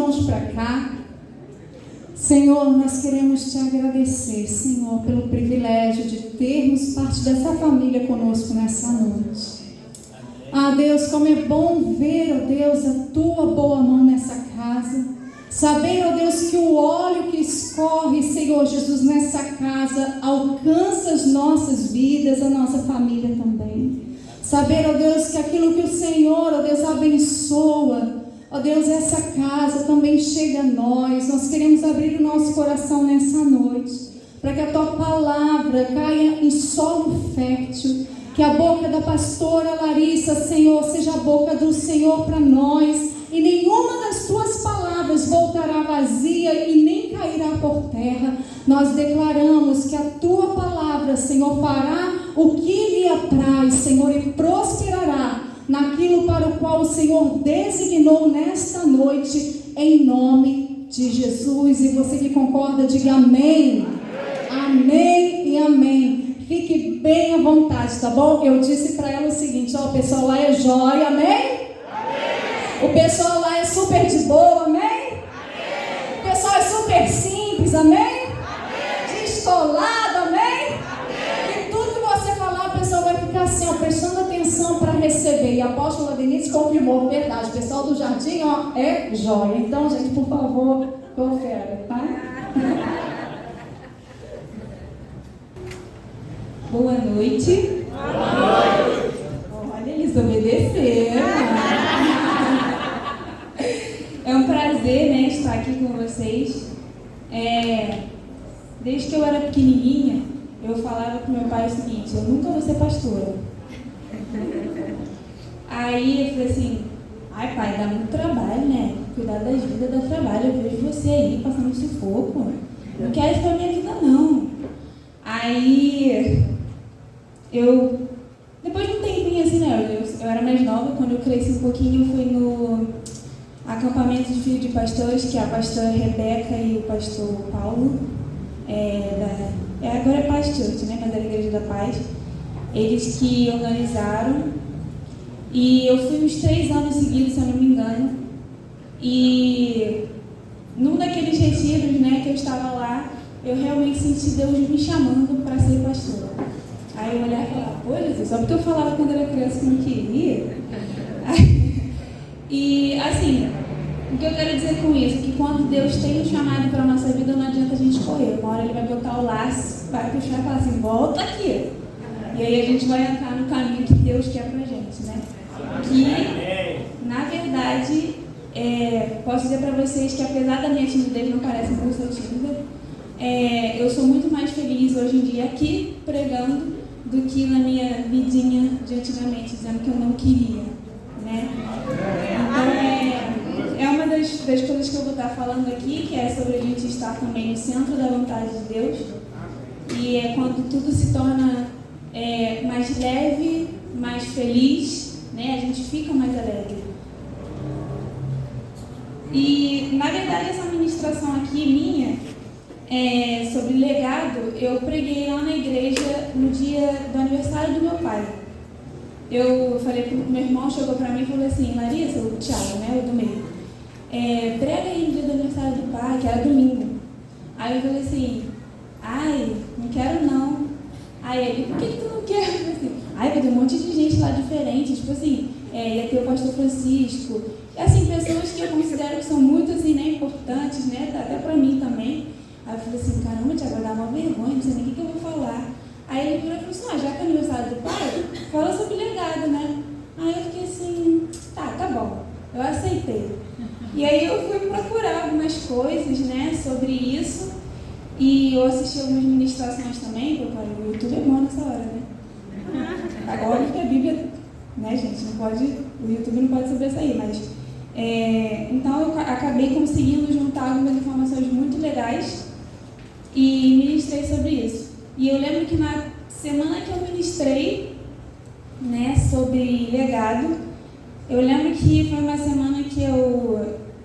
irmãos para cá. Senhor, nós queremos te agradecer, Senhor, pelo privilégio de termos parte dessa família conosco nessa noite. Ah, Deus, como é bom ver, ó Deus, a tua boa mão nessa casa. Saber, ó Deus, que o óleo que escorre, Senhor Jesus, nessa casa alcança as nossas vidas, a nossa família também. Saber, ó Deus, que aquilo que o Senhor, ó Deus, abençoa, ó Deus, essa casa também chega a nós. Nós queremos abrir o nosso coração nessa noite, para que a tua palavra caia em solo fértil, que a boca da pastora Larissa, Senhor, seja a boca do Senhor para nós, e nenhuma das tuas palavras voltará vazia e nem cairá por terra. Nós declaramos que a tua palavra, Senhor, fará o que lhe apraz, Senhor, e prosperará naquilo para o qual o Senhor designou nesta noite, em nome de Jesus. E você que concorda, diga amém. Amém e amém. Fique bem à vontade, tá bom? Eu disse para ela o seguinte, ó, o pessoal lá é jóia, amém? Amém. O pessoal lá é super de boa, amém? Amém. O pessoal é super simples, amém? Amém. Descolado, amém? Amém. E tudo que você falar, o pessoal vai ficar assim, ó, prestando atenção para receber. E a apóstola Denise confirmou, verdade, o pessoal do jardim, ó, é jóia. Então, gente, por favor, confere, tá? Boa noite. Boa noite. Olha, eles obedeceram. É um prazer, né, estar aqui com vocês. Desde que eu era pequenininha, eu falava para o meu pai o seguinte: eu nunca vou ser pastora. Aí eu falei assim: ai pai, dá muito trabalho, né? Cuidar das vidas dá trabalho. Eu vejo você aí passando sufoco. Não quero isso para minha vida, não. Aí depois de um tempinho assim, né, eu era mais nova, quando eu cresci um pouquinho, eu fui no acampamento de filhos de pastores, que é a pastora Rebeca e o pastor Paulo, agora é Paz Church, né, mas era a Igreja da Paz, eles que organizaram, e eu fui uns 3 anos seguidos, se eu não me engano, e num daqueles retiros, né, que eu estava lá, eu realmente senti Deus me chamando para ser pastora. Aí eu olhava e falava: pô, Jesus, só porque eu falava quando era criança que não queria. E assim, o que eu quero dizer com isso? Que quando Deus tem um chamado para a nossa vida, não adianta a gente correr. Uma hora Ele vai botar o laço, vai puxar e falar assim: volta aqui. E aí a gente vai entrar no caminho que Deus quer pra gente, né? Que, na verdade, posso dizer para vocês que apesar da minha timidez, não parece que eu sou tímida, eu sou muito mais feliz hoje em dia aqui pregando do que na minha vidinha de antigamente, dizendo que eu não queria, né? Então é uma das coisas que eu vou estar falando aqui, que é sobre a gente estar também no centro da vontade de Deus, e é quando tudo se torna mais leve, mais feliz, né? A gente fica mais alegre. E na verdade essa ministração aqui minha sobre legado, eu preguei lá na igreja no dia do aniversário do meu pai. Eu falei pro meu irmão, chegou pra mim e falou assim: Larissa, o Thiago, né, o do meio, prega aí no dia do aniversário do pai, que era domingo. Aí eu falei assim: ai, não quero não. Aí ele: por que tu não quer? Eu falei assim: ai, vai ter um monte de gente lá diferente, tipo assim, ia ter o pastor Francisco, e assim, pessoas que eu considero que são muito assim, né, importantes, né, até pra mim também. Aí eu falei assim: caramba, Thiago, vai dar uma vergonha, não sei nem o que eu vou falar. Aí ele virou e falou assim: já que é aniversário do pai, fala sobre legado, né? Aí eu fiquei assim: tá bom, eu aceitei. E aí eu fui procurar algumas coisas, né, sobre isso, e eu assisti algumas ministrações também, porque o YouTube é bom nessa hora, né? Agora que a Bíblia, né, gente, não pode, o YouTube não pode sobressair, mas então eu acabei conseguindo juntar algumas informações muito legais e ministrei sobre isso. E eu lembro que na semana que eu ministrei, né, sobre legado, eu lembro que foi uma semana que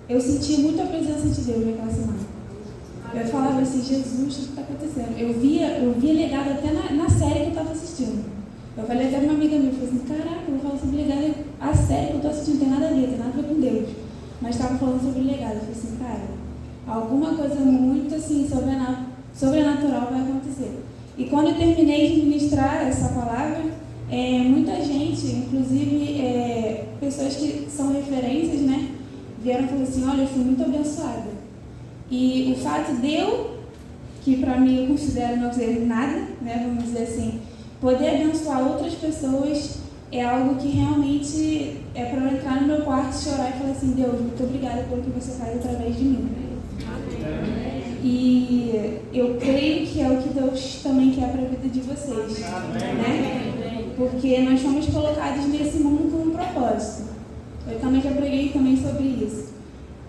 eu senti muito a presença de Deus naquela semana. Eu falava assim: Jesus, o que está acontecendo? Eu via legado até na série que eu estava assistindo. Eu falei até pra uma amiga minha, eu falei assim: caraca, eu vou falar sobre legado, a série que eu estou assistindo tem nada a ver com Deus. mas estava falando sobre legado. Eu falei assim, cara, alguma coisa muito assim sobrenatural vai acontecer. E quando eu terminei de ministrar essa palavra, muita gente, inclusive pessoas que são referências, né, vieram e falaram assim, olha, eu fui muito abençoada. E o fato de eu, que para mim eu considero não ser nada, né, vamos dizer assim, poder abençoar outras pessoas é algo que realmente é para eu entrar no meu quarto, chorar e falar assim, Deus, muito obrigada pelo que você faz através de mim. E eu creio que é o que Deus também quer para a vida de vocês, né? Porque nós fomos colocados nesse mundo com um propósito. Eu também já preguei também sobre isso.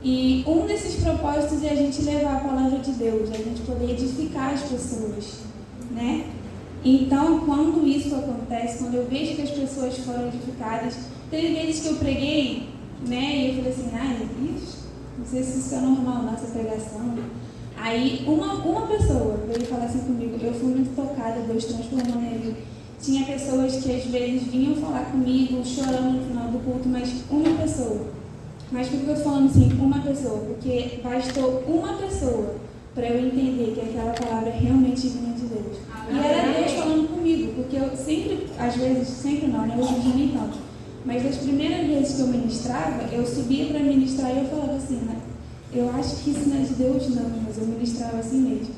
E um desses propósitos é a gente levar a palavra de Deus, a gente poder edificar as pessoas, né? Então, quando isso acontece, quando eu vejo que as pessoas foram edificadas, teve vezes que eu preguei, né? E eu falei assim, não sei se isso é normal, nossa pregação. Aí uma pessoa veio falar assim comigo, eu fui muito tocada, Deus transformou minha vida. Tinha pessoas que às vezes vinham falar comigo, chorando no final do culto, mas uma pessoa. Mas por que eu estou falando assim, uma pessoa? Porque bastou uma pessoa para eu entender que aquela palavra realmente vinha de Deus. E era Deus falando comigo, porque eu sempre, às vezes, sempre não, né? Hoje em dia nem tanto. Mas das primeiras vezes que eu ministrava, eu subia para ministrar e eu falava assim, né? Eu acho que isso não é de Deus não, mas eu ministrava assim mesmo.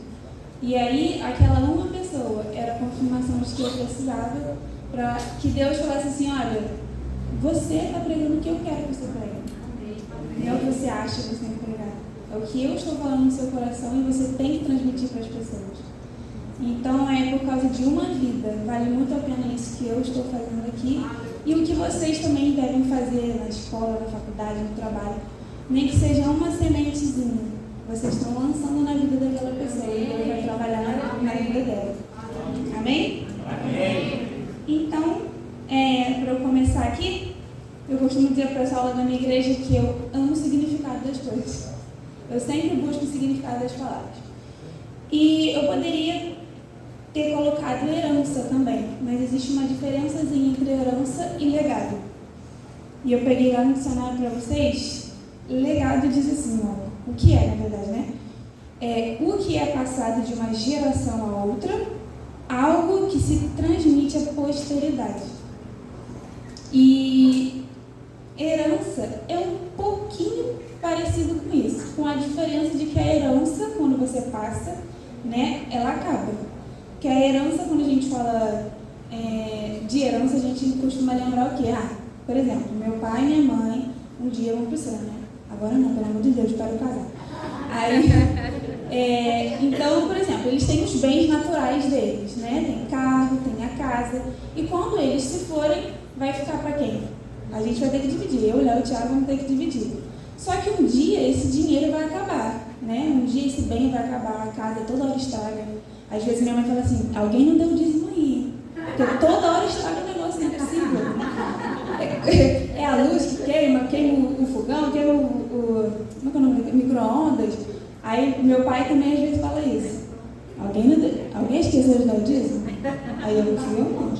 E aí, aquela uma pessoa era a confirmação de que eu precisava para que Deus falasse assim, olha, você está pregando o que eu quero que você pregue. Não é o que você acha que você tem que pregar. É o que eu estou falando no seu coração e você tem que transmitir para as pessoas. Então, é por causa de uma vida. Vale muito a pena isso que eu estou fazendo aqui. E o que vocês também devem fazer na escola, na faculdade, no trabalho. Nem que seja uma sementezinha. Vocês estão lançando na vida daquela pessoa e Deus vai trabalhar na vida dela. Amém? Amém. Então, para eu começar aqui, eu costumo dizer para o pessoal da minha igreja que eu amo o significado das coisas. Eu sempre busco o significado das palavras. E eu poderia ter colocado herança também, mas existe uma diferençazinha entre herança e legado. E eu peguei lá no dicionário para vocês. Legado diz assim, ó, o que é, na verdade, né? É o que é passado de uma geração a outra, algo que se transmite à posteridade. E herança é um pouquinho parecido com isso, com a diferença de que a herança, quando você passa, né, ela acaba. Que a herança, quando a gente fala de herança, a gente costuma lembrar o quê? Por exemplo, meu pai e minha mãe um dia vão pro céu, né? Agora não, pelo amor de Deus, para eu casar. Aí, então, por exemplo, eles têm os bens naturais deles, né? Tem carro, tem a casa. E quando eles se forem, vai ficar para quem? A gente vai ter que dividir. Eu, Léo e o Thiago vamos ter que dividir. Só que um dia esse dinheiro vai acabar, né? Um dia esse bem vai acabar, a casa toda hora estraga. Às vezes minha mãe fala assim, alguém não deu o dízimo aí. Porque toda hora estraga o negócio, não é possível. É a luz que queima o fogão, queima como é que é o nome? Micro-ondas. Aí meu pai também às vezes fala isso. Alguém esqueceu de dar o dízimo? Aí eu fui eu não.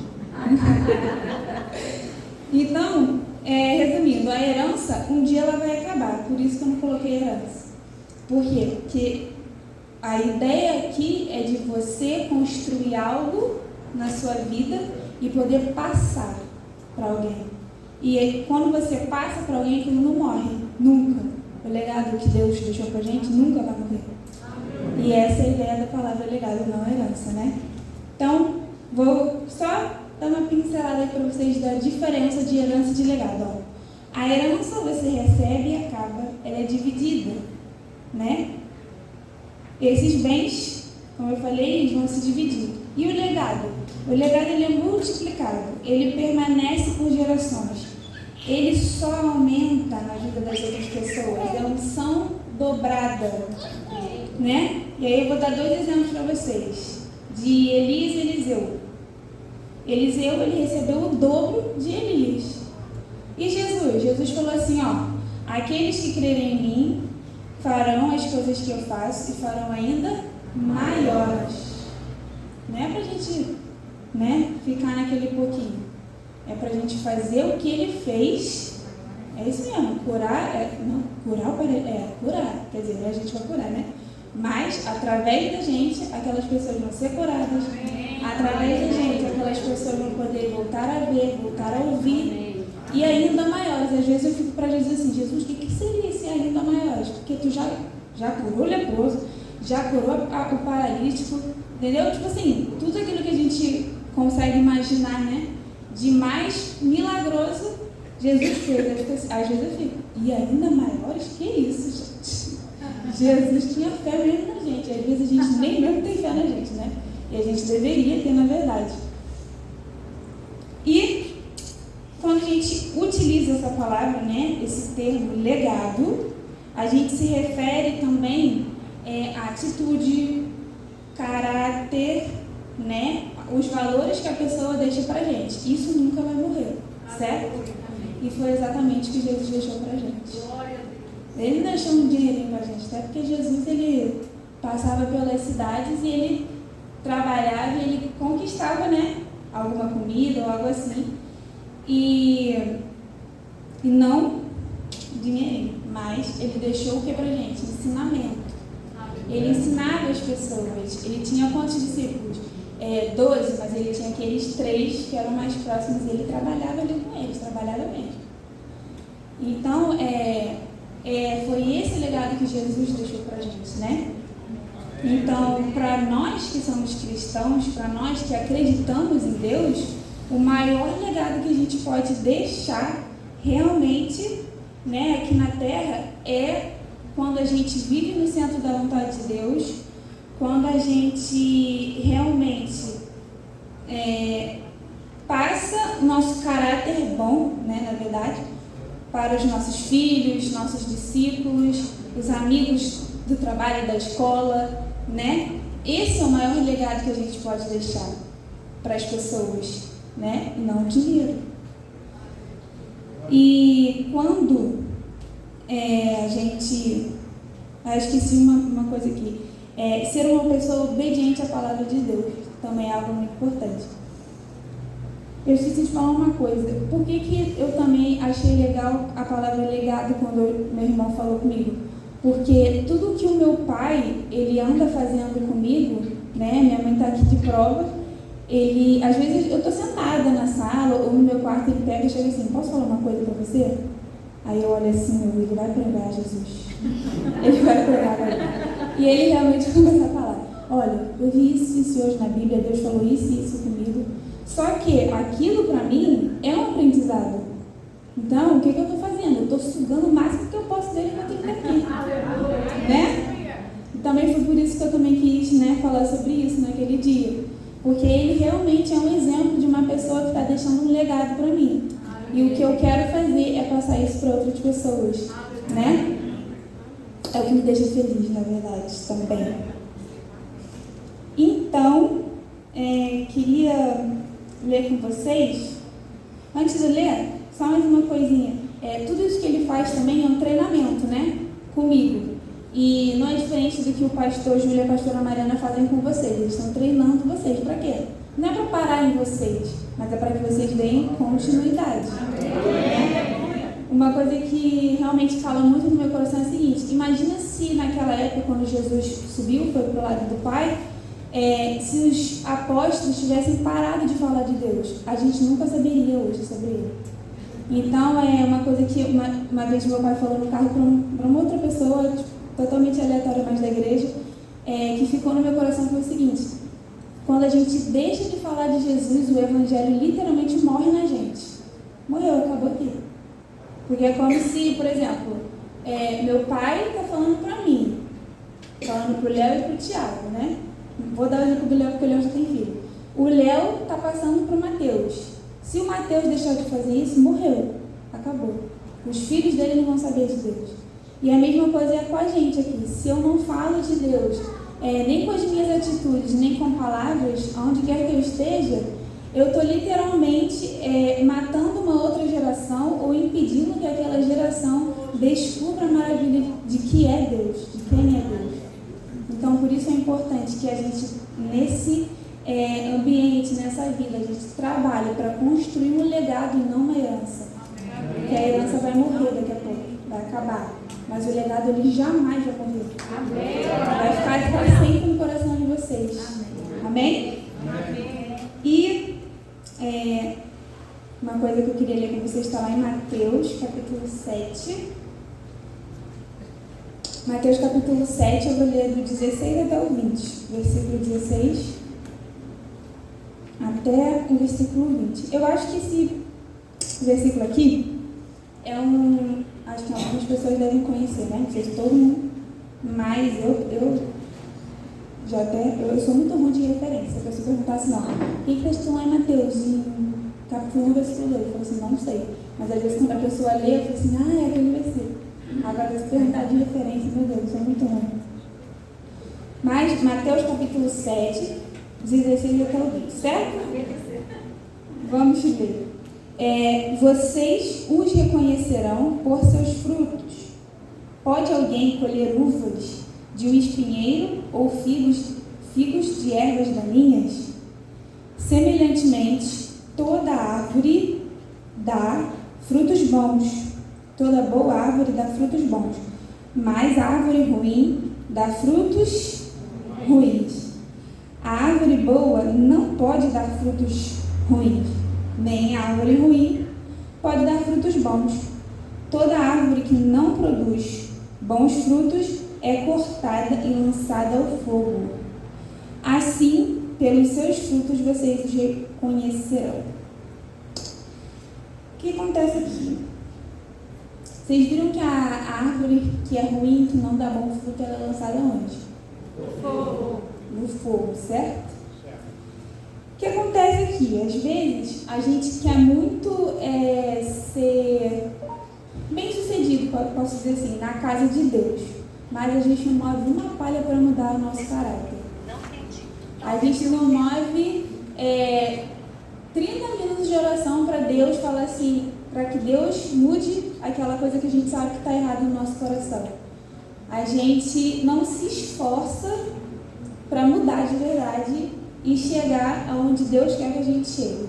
Então, resumindo, a herança, um dia ela vai acabar. Por isso que eu não coloquei herança. Por quê? Porque a ideia aqui é de você construir algo na sua vida e poder passar para alguém. E quando você passa para alguém, aquilo não morre, nunca. O legado que Deus deixou para a gente nunca vai morrer. E essa é a ideia da palavra legado, não herança, né? Então, vou só dar uma pincelada aí para vocês da diferença de herança e de legado. Ó. A herança você recebe e acaba, ela é dividida, né? Esses bens, como eu falei, eles vão se dividir. E o legado? O legado ele é multiplicado, ele permanece por gerações. Ele só aumenta na vida das outras pessoas, é a unção dobrada, né? E aí eu vou dar 2 exemplos para vocês, de Elias e Eliseu. Eliseu, ele recebeu o dobro de Elias. E Jesus falou assim, ó, aqueles que crerem em mim farão as coisas que eu faço e farão ainda maiores. Não é pra gente, né, ficar naquele pouquinho. É pra gente fazer o que ele fez É isso mesmo, curar, curar, quer dizer, a gente vai curar, né? Mas, através da gente, aquelas pessoas vão ser curadas. Através da gente, aquelas pessoas vão poder voltar a ver, voltar a ouvir. E ainda maiores. Às vezes eu fico para Jesus assim, Jesus, o que seria esse ainda maiores? Porque tu já curou o leproso, já curou o paralítico, entendeu? Tipo assim, tudo aquilo que a gente consegue imaginar, né? De mais milagroso, Jesus fez. Às vezes eu fico, e ainda maiores? Que isso, gente? Jesus tinha fé mesmo na gente. Às vezes a gente nem mesmo tem fé na gente, né? E a gente deveria ter, na verdade. E quando a gente utiliza essa palavra, né? Esse termo legado, a gente se refere também à atitude, caráter, né? Os valores que a pessoa deixa pra gente. Isso nunca vai morrer, certo? E foi exatamente o que Jesus deixou pra gente. Ele não deixou um dinheirinho pra gente, até porque Jesus, ele passava pelas cidades e ele trabalhava e ele conquistava, né? Alguma comida ou algo assim. E não dinheirinho, mas ele deixou o que pra gente? Ensinamento. Ele ensinava as pessoas. Ele tinha quantos discípulos? 12, mas ele tinha aqueles 3 que eram mais próximos e ele trabalhava ali com eles, trabalhava mesmo. Então, foi esse legado que Jesus deixou pra gente, né? Então, para nós que somos cristãos, para nós que acreditamos em Deus, o maior legado que a gente pode deixar realmente, né, aqui na Terra é quando a gente vive no centro da vontade de Deus, quando a gente realmente passa nosso caráter bom, né, na verdade, para os nossos filhos, nossos discípulos, os amigos do trabalho, da escola, né? Esse é o maior legado que a gente pode deixar para as pessoas, né? E não o dinheiro. E quando a gente... esqueci uma coisa aqui. Ser uma pessoa obediente à palavra de Deus também é algo muito importante. Eu esqueci de falar uma coisa. Por que eu também achei legal a palavra legado quando meu irmão falou comigo? Porque tudo que o meu pai, ele anda fazendo comigo, né? Minha mãe está aqui de prova. Às vezes eu estou sentada na sala ou no meu quarto, ele pega e chega assim, posso falar uma coisa para você? Aí eu olho assim, ele vai pregar, Jesus. Ele vai pregar agora. E ele realmente começa a falar, olha, eu vi isso hoje na Bíblia, Deus falou isso e isso comigo. Só que aquilo para mim é um aprendizado. Então, o que eu estou fazendo? Eu estou sugando o máximo que eu posso dele enquanto ele está aqui. Né? E também foi por isso que eu também quis, né, falar sobre isso naquele dia. Porque ele realmente é um exemplo de uma pessoa que está deixando um legado para mim. E o que eu quero fazer é passar isso para outras pessoas. Né? É o que me deixa feliz, na verdade, também. Então, queria ler com vocês. Antes de ler, só mais uma coisinha. Tudo isso que ele faz também é um treinamento, né? Comigo. E não é diferente do que o pastor Júlio e a pastora Mariana fazem com vocês. Eles estão treinando vocês. Para quê? Não é para parar em vocês, mas é para que vocês deem continuidade. Né? Uma coisa que realmente fala muito no meu coração é a seguinte. Imagina se naquela época, quando Jesus subiu, foi para o lado do Pai, se os apóstolos tivessem parado de falar de Deus, a gente nunca saberia hoje sobre ele. Então, é uma coisa que uma vez meu pai falou no carro para uma outra pessoa, totalmente aleatória, mas da igreja, que ficou no meu coração, foi o seguinte: quando a gente deixa de falar de Jesus, o evangelho literalmente morre na gente. Morreu, acabou aqui. Porque é como se, por exemplo, meu pai está falando para mim, falando para o Léo e para o Tiago, né? Vou dar o exemplo do Léo, porque o Léo já tem filho. O Léo está passando para o Mateus. Se o Mateus deixar de fazer isso, morreu. Acabou. Os filhos dele não vão saber de Deus. E a mesma coisa é com a gente aqui. Se eu não falo de Deus, nem com as minhas atitudes, nem com palavras, aonde quer que eu esteja, eu estou literalmente matando uma outra geração ou impedindo que aquela geração descubra a maravilha de que é Deus, de quem é Deus. Então, por isso é importante que a gente, nesse ambiente, nessa vida, a gente trabalhe para construir um legado e não uma herança. Que a herança vai morrer daqui a pouco, vai acabar. Mas o legado, ele jamais vai morrer. Vai ficar para sempre no coração de vocês. Amém? E uma coisa que eu queria ler com vocês está lá em Mateus, capítulo 7. Mateus, capítulo 7, eu vou ler do 16 até o 20. Versículo 16 até o versículo 20. Eu acho que esse versículo aqui acho que algumas pessoas devem conhecer, né? Não sei se todo mundo, mas eu sou muito ruim de referência. Se a pessoa perguntar assim, o que está lá em Mateus, em capítulo 1, versículo 2? Eu falo assim, não sei. Mas às vezes quando a pessoa lê, eu falo assim, é aquele versículo. Agora, se perguntar de referência, meu Deus, eu sou muito ruim. Mas, Mateus capítulo 7, 16 até o 20, certo? Vamos ler. Vocês os reconhecerão por seus frutos. Pode alguém colher uvas de um espinheiro ou figos de ervas daninhas? Semelhantemente, toda árvore dá frutos bons. Toda boa árvore dá frutos bons, mas a árvore ruim dá frutos ruins. A árvore boa não pode dar frutos ruins, nem a árvore ruim pode dar frutos bons. Toda árvore que não produz bons frutos é cortada e lançada ao fogo. Assim, pelos seus frutos vocês os reconhecerão. O que acontece aqui? Vocês viram que a árvore que é ruim, que não dá bom fruto, ela é lançada onde? No fogo. No fogo, certo? O que acontece aqui? Às vezes, a gente quer muito ser bem sucedido, posso dizer assim, na casa de Deus. Mas a gente não move uma palha para mudar o nosso caráter. A gente não move 30 minutos de oração para Deus falar assim, para que Deus mude aquela coisa que a gente sabe que está errada no nosso coração. A gente não se esforça para mudar de verdade e chegar aonde Deus quer que a gente chegue.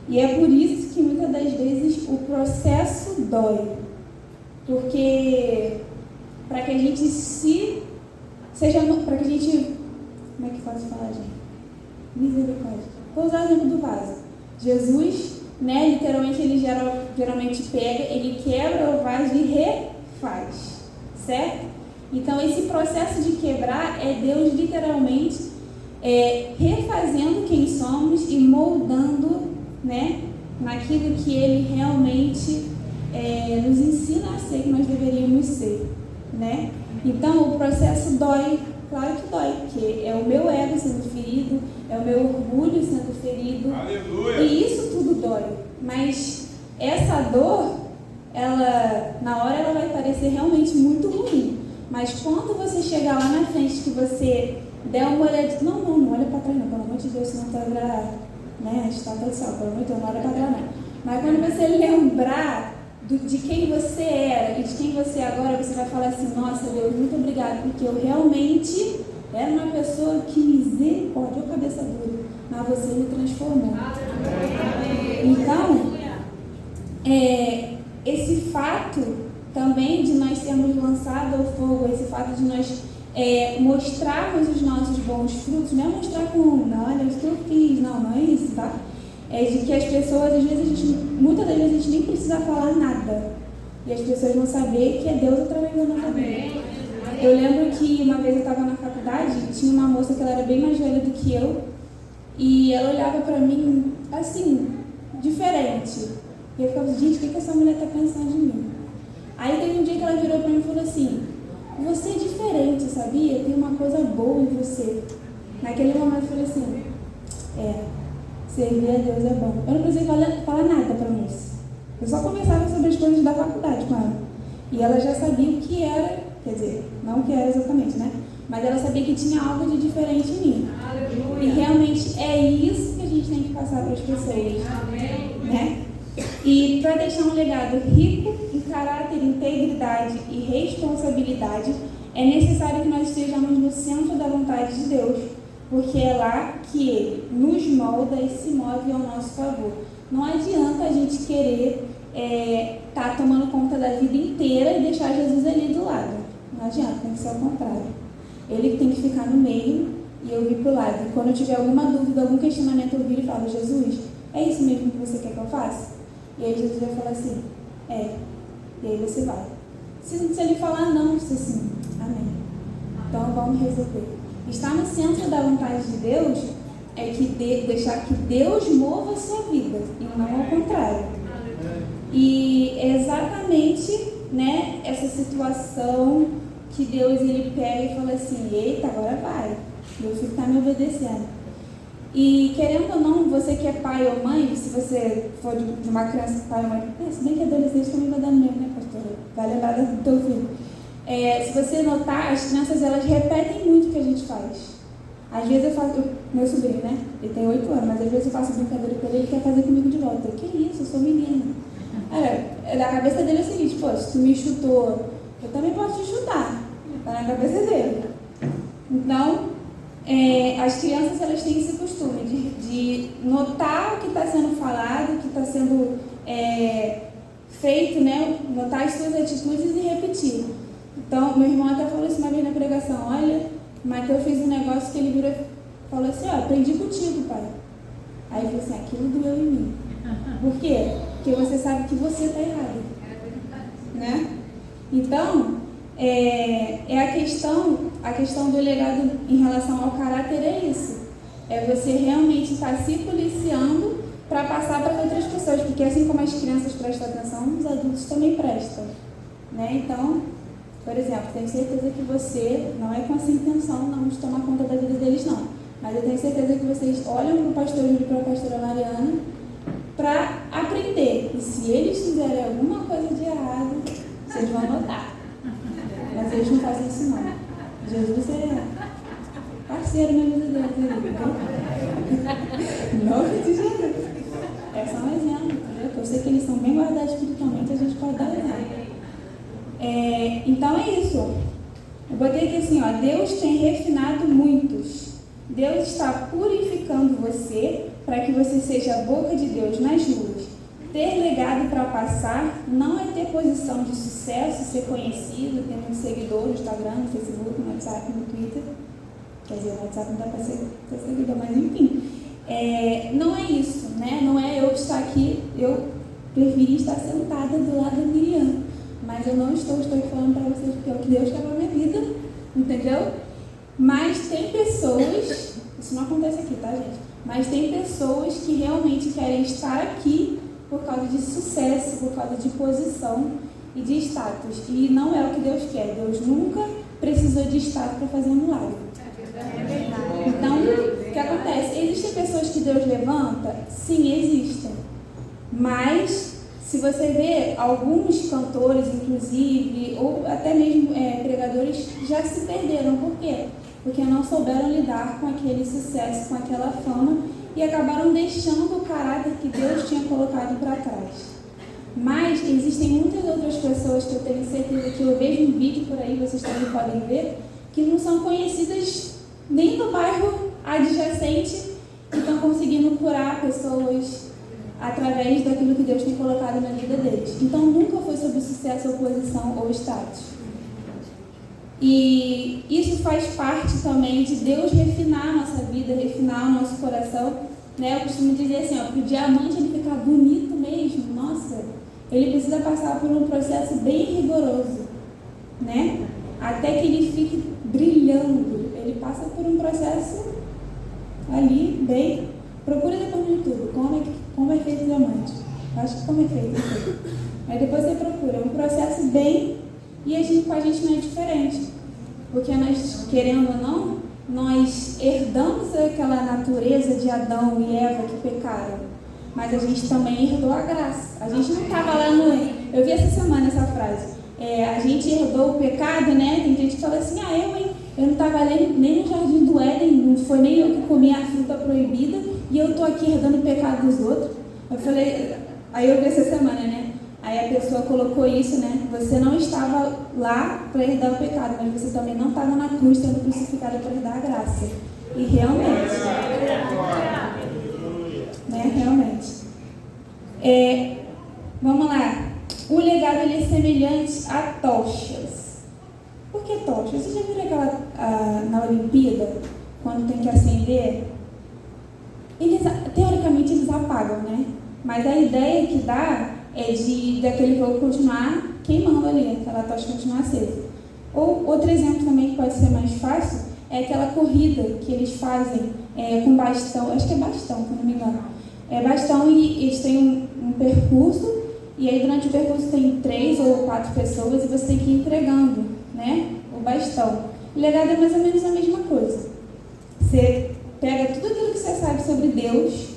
E é por isso que muitas das vezes o processo dói. Porque para que a gente para que a gente, como é que faz falar, gente? Misericórdia. Vou usar o exemplo do vaso. Jesus, literalmente ele geralmente pega, ele quebra o vaso e refaz, certo? Então esse processo de quebrar é Deus literalmente refazendo quem somos e moldando, naquilo que ele realmente nos ensina a ser, que nós deveríamos ser, Então o processo dói, claro que dói, porque é o meu ego sendo ferido, é o meu orgulho sendo ferido. Aleluia. E isso tudo dói, mas essa dor, na hora ela vai parecer realmente muito ruim, mas quando você chegar lá na frente, que você der uma olhada, não olha para trás não, pelo amor de Deus, senão vai virar, a estátua do céu, pelo amor de Deus, não olha para trás não, mas quando você lembrar de quem você era e de quem você é agora, você vai falar assim, nossa Deus, muito obrigado, porque eu realmente era uma pessoa que misericórdia, cabeça dura, mas você me transformou. Então, esse fato também de nós sermos lançados ao fogo, esse fato de nós mostrarmos os nossos bons frutos, não é mostrar olha isso que eu fiz, não é isso, tá? É de que as pessoas, às vezes, muitas das vezes a gente nem precisa falar nada. E as pessoas vão saber que é Deus através da nossa vida. Eu lembro que uma vez eu estava na faculdade, tinha uma moça que ela era bem mais velha do que eu, e ela olhava para mim, assim, diferente. E eu ficava assim, gente, o que essa mulher está pensando de mim? Aí teve um dia que ela virou para mim e falou assim, você é diferente, sabia? Tem uma coisa boa em você. Naquele momento eu falei assim, servir a Deus é bom. Eu não precisei falar nada para a moça. Eu só conversava sobre as coisas da faculdade com ela. E ela já sabia o que era, quer dizer, não o que era exatamente, mas ela sabia que tinha algo de diferente em mim. Aleluia. E realmente é isso que a gente tem que passar para as pessoas. Amém. E para deixar um legado rico em caráter, integridade e responsabilidade, é necessário que nós estejamos no centro da vontade de Deus, porque é lá que Ele nos molda e se move ao nosso favor. Não adianta a gente querer tá tomando conta da vida inteira e deixar Jesus ali do lado. Não adianta, tem que ser ao contrário. Ele tem que ficar no meio e eu vir pro lado. E quando eu tiver alguma dúvida, algum questionamento, eu viro e falo: Jesus, é isso mesmo que você quer que eu faça? E aí Jesus vai falar assim: é. E aí você vai. Se ele falar não, você assim: amém. Então vamos resolver. Estar no centro da vontade de Deus é deixar que Deus mova a sua vida e não ao contrário. E é exatamente, né, essa situação que Deus ele pega e fala assim: eita, agora vai, meu filho está me obedecendo. E querendo ou não, você que é pai ou mãe, se você for de uma criança pai ou mãe, se bem que adolescente também vai dar mesmo, né, pastora? Vai lembrar do teu filho. Se você notar, as crianças elas repetem muito o que a gente faz. Às vezes eu faço, meu sobrinho, né? Ele tem 8 anos, mas às vezes eu faço brincadeira com ele, ele quer fazer comigo de volta. Que isso, eu sou menina. Na cabeça dele é o seguinte: pô, se tu me chutou, eu também posso te chutar. Tá na cabeça dele. Então, as crianças elas têm esse costume de notar o que está sendo falado, o que está sendo feito, né? Notar as suas atitudes e repetir. Então, meu irmão até falou isso uma vez na pregação: olha, o Mateus fez um negócio que ele virou e falou assim: ó, aprendi contigo, pai. Aí ele falou assim: aquilo doeu em mim. Por quê? Porque você sabe que você está errado, né? Então, a questão do legado em relação ao caráter é isso. É você realmente estar se policiando para passar para outras pessoas, porque assim como as crianças prestam atenção, os adultos também prestam, né? Então, por exemplo, tenho certeza que você, não é com essa intenção não de tomar conta da vida deles não, mas eu tenho certeza que vocês olham para o pastor Júlio e para a pastora Mariana para aprender, e se eles fizerem alguma coisa de errado, vocês vão notar. Mas eles não fazem isso não. Jesus é parceiro na vida deles, não de Jesus. É só um exemplo, entendeu? Eu sei que eles são bem guardados espiritualmente, a gente pode dar exemplo. Então é isso. Eu botei aqui assim, ó: Deus tem refinado muitos. Deus está purificando você para que você seja a boca de Deus nas ruas. Ter legado para passar não é ter posição de sucesso, ser conhecido, ter muitos seguidores no Instagram, no Facebook, no WhatsApp, no Twitter. Quer dizer, no WhatsApp não dá para ser seguidor, mas enfim. Não é isso, né? Não é eu estar aqui, eu preferi estar sentada do lado da Miriam. Mas eu não estou falando para vocês porque é o que Deus quer para a minha vida, entendeu? Mas tem pessoas, isso não acontece aqui, tá, gente? Mas tem pessoas que realmente querem estar aqui por causa de sucesso, por causa de posição e de status. E não é o que Deus quer. Deus nunca precisou de status para fazer um milagre. Então, o que acontece? Existem pessoas que Deus levanta? Sim, existem. Mas, se você vê, alguns cantores, inclusive, ou até mesmo pregadores, já se perderam. Por quê? Porque não souberam lidar com aquele sucesso, com aquela fama, e acabaram deixando o caráter que Deus tinha colocado para trás. Mas existem muitas outras pessoas que eu tenho certeza que eu vejo um vídeo por aí, vocês também podem ver, que não são conhecidas nem no bairro adjacente e estão conseguindo curar pessoas através daquilo que Deus tem colocado na vida deles. Então nunca foi sobre sucesso, ou posição ou status. E isso faz parte também de Deus refinar a nossa vida, refinar o nosso coração, né? Eu costumo dizer assim, para o diamante ele ficar bonito mesmo, nossa, ele precisa passar por um processo bem rigoroso, né? Até que ele fique brilhando, ele passa por um processo ali bem... Procura depois no YouTube, como é feito o diamante. Acho que como é feito. Aí depois você procura, é um processo bem... E com a gente não é diferente, porque nós, querendo ou não, nós herdamos aquela natureza de Adão e Eva que pecaram, mas a gente também herdou a graça. A gente não estava lá no... Eu vi essa semana essa frase, a gente herdou o pecado, né? Tem gente que fala assim, eu não estava nem no Jardim do Éden, não foi nem eu que comi a fruta proibida, e eu estou aqui herdando o pecado dos outros. Eu falei, aí eu vi essa semana, né? Aí a pessoa colocou isso, né? Você não estava lá para herdar o pecado, mas você também não estava na cruz sendo crucificado para herdar a graça. E realmente, né? Realmente. Vamos lá. O legado ele é semelhante a tochas. Por que tochas? Você já viu aquela na Olimpíada, quando tem que acender? Teoricamente eles apagam, né? Mas a ideia que dá é daquele fogo continuar queimando ali, aquela tocha continuar acesa. Ou outro exemplo também que pode ser mais fácil é aquela corrida que eles fazem com bastão, acho que é bastão, se não me engano. É bastão e eles têm um percurso, e aí durante o percurso tem 3 ou 4 pessoas e você tem que ir entregando, né, o bastão. O legado é mais ou menos a mesma coisa. Você pega tudo aquilo que você sabe sobre Deus,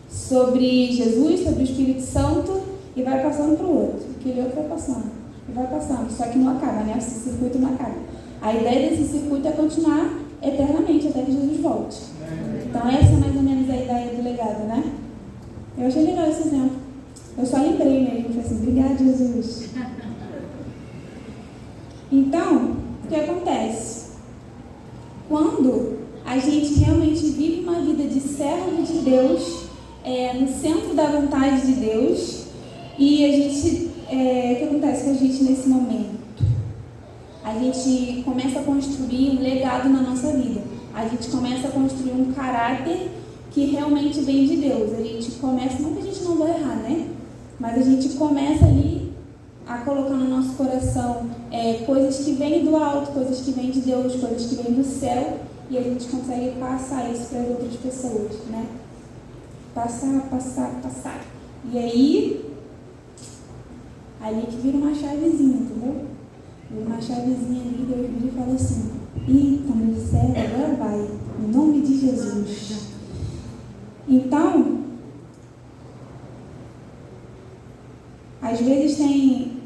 sobre Jesus, sobre o Espírito Santo e vai passando para o outro. Aquele outro vai passando. E vai passando. Só que não acaba, né? Esse circuito não acaba. A ideia desse circuito é continuar eternamente até que Jesus volte. Então essa é mais ou menos a ideia do legado, né? Eu achei legal esse exemplo. Eu só lembrei mesmo. Falei assim, obrigada, Jesus. Então, o que acontece? Quando a gente realmente vive uma vida de servo de Deus, no centro da vontade de Deus, e a gente, o que acontece com a gente nesse momento? A gente começa a construir um legado na nossa vida. A gente começa a construir um caráter que realmente vem de Deus. A gente começa, não que a gente não vai errar, né? Mas a gente começa ali a colocar no nosso coração coisas que vêm do alto, coisas que vêm de Deus, coisas que vêm do céu, e a gente consegue passar isso para as outras pessoas, né? Passar. E aí que vira uma chavezinha, entendeu? Vira uma chavezinha ali, Deus vira e fala assim, eita, meu céu, agora vai, em nome de Jesus. Então, às vezes tem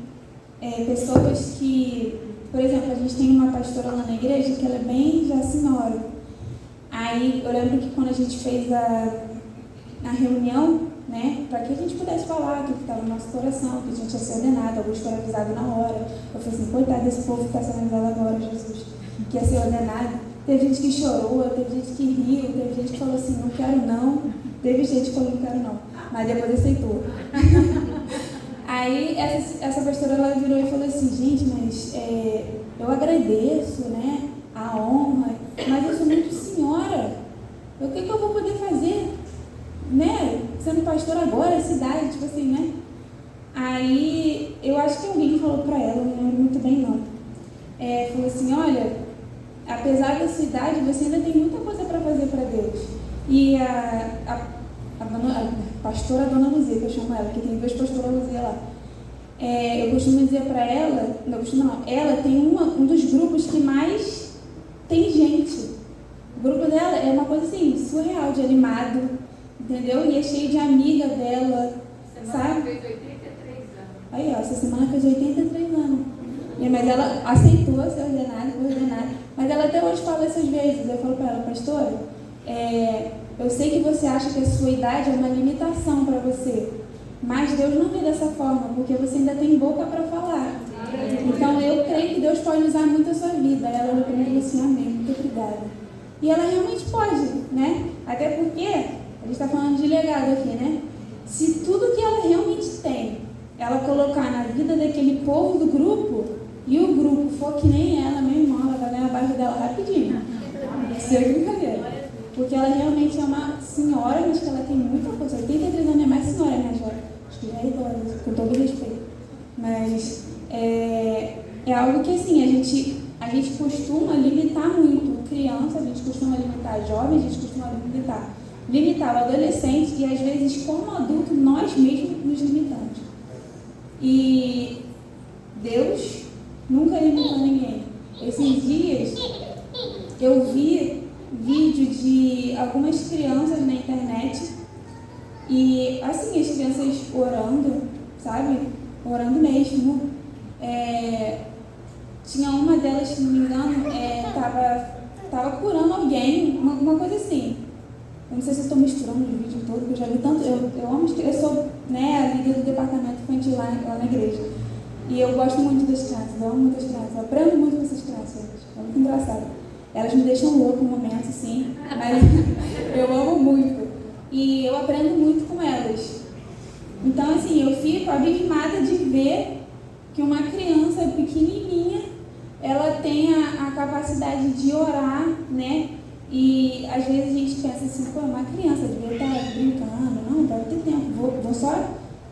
pessoas que, por exemplo, a gente tem uma pastora lá na igreja que ela é bem já senhora. Aí eu lembro que quando a gente fez a reunião, né, para que a gente pudesse falar o que estava no nosso coração, que a gente ia ser ordenado, alguns foram avisados na hora. Eu falei assim, coitado desse povo que está sendo avisado agora, Jesus, que ia ser ordenado. Teve gente que chorou, teve gente que riu, teve gente que falou assim, não quero não. Teve gente que falou, não quero não, mas depois aceitou. Aí essa pastora ela virou e falou assim, gente, mas eu agradeço, né, a honra, mas eu sou muito senhora. O que eu vou poder fazer, né, sendo pastora agora, cidade, tipo assim, né? Aí eu acho que alguém falou pra ela, não lembro muito bem não. Falou assim, olha, apesar da sua idade, você ainda tem muita coisa para fazer para Deus. E a pastora Dona Luzia, que eu chamo ela, que tem 2 pastoras Luzia lá. Eu costumo dizer para ela, ela tem um dos grupos que mais tem gente. O grupo dela é uma coisa assim, surreal, de animado, entendeu? E é cheio de amiga dela, sabe? Fez 83 anos. Aí, ó, essa semana fez 83 anos. Mas ela aceitou ser ordenada, foi ordenada. Mas ela até hoje fala essas vezes. Eu falo para ela, pastora, eu sei que você acha que a sua idade é uma limitação para você, mas Deus não vê dessa forma, porque você ainda tem boca para falar. Então eu creio que Deus pode usar muito a sua vida. Ela olhou para mim e falou assim, amém, muito obrigada. E ela realmente pode, né? Até porque a gente está falando de legado aqui, né? Se tudo que ela realmente tem, ela colocar na vida daquele povo do grupo, e o grupo for que nem ela, meu irmão, ela vai ganhar a barra dela rapidinho. Sem brincadeira. Porque ela realmente é uma senhora, mas que ela tem muita força. 83 anos é mais senhora, né, Jora? Acho que já é idosa, com todo respeito. Mas é algo que, assim, a gente costuma limitar muito criança, a gente costuma limitar jovem, a gente costuma limitar o adolescente e, às vezes, como adulto, nós mesmos nos limitamos. E Deus nunca limitou ninguém. Esses dias eu vi vídeo de algumas crianças na internet e, assim, as crianças orando, sabe? Orando mesmo. Tinha uma delas, se não me engano, tava curando alguém, uma coisa assim. Eu não sei se eu estou misturando o vídeo todo, porque eu já vi tanto. Eu amo, eu sou, né, a líder do departamento infantil lá na igreja. E eu gosto muito das crianças, eu amo muito as crianças, eu aprendo muito com essas crianças, é muito engraçado. Elas me deixam louca no momento, assim, mas eu amo muito. E eu aprendo muito com elas. Então, assim, eu fico abismada de ver que uma criança pequenininha, ela tem a capacidade de orar, né? E às vezes a gente pensa assim, pô, uma criança devia estar brincando, não, vai ter tempo, vou só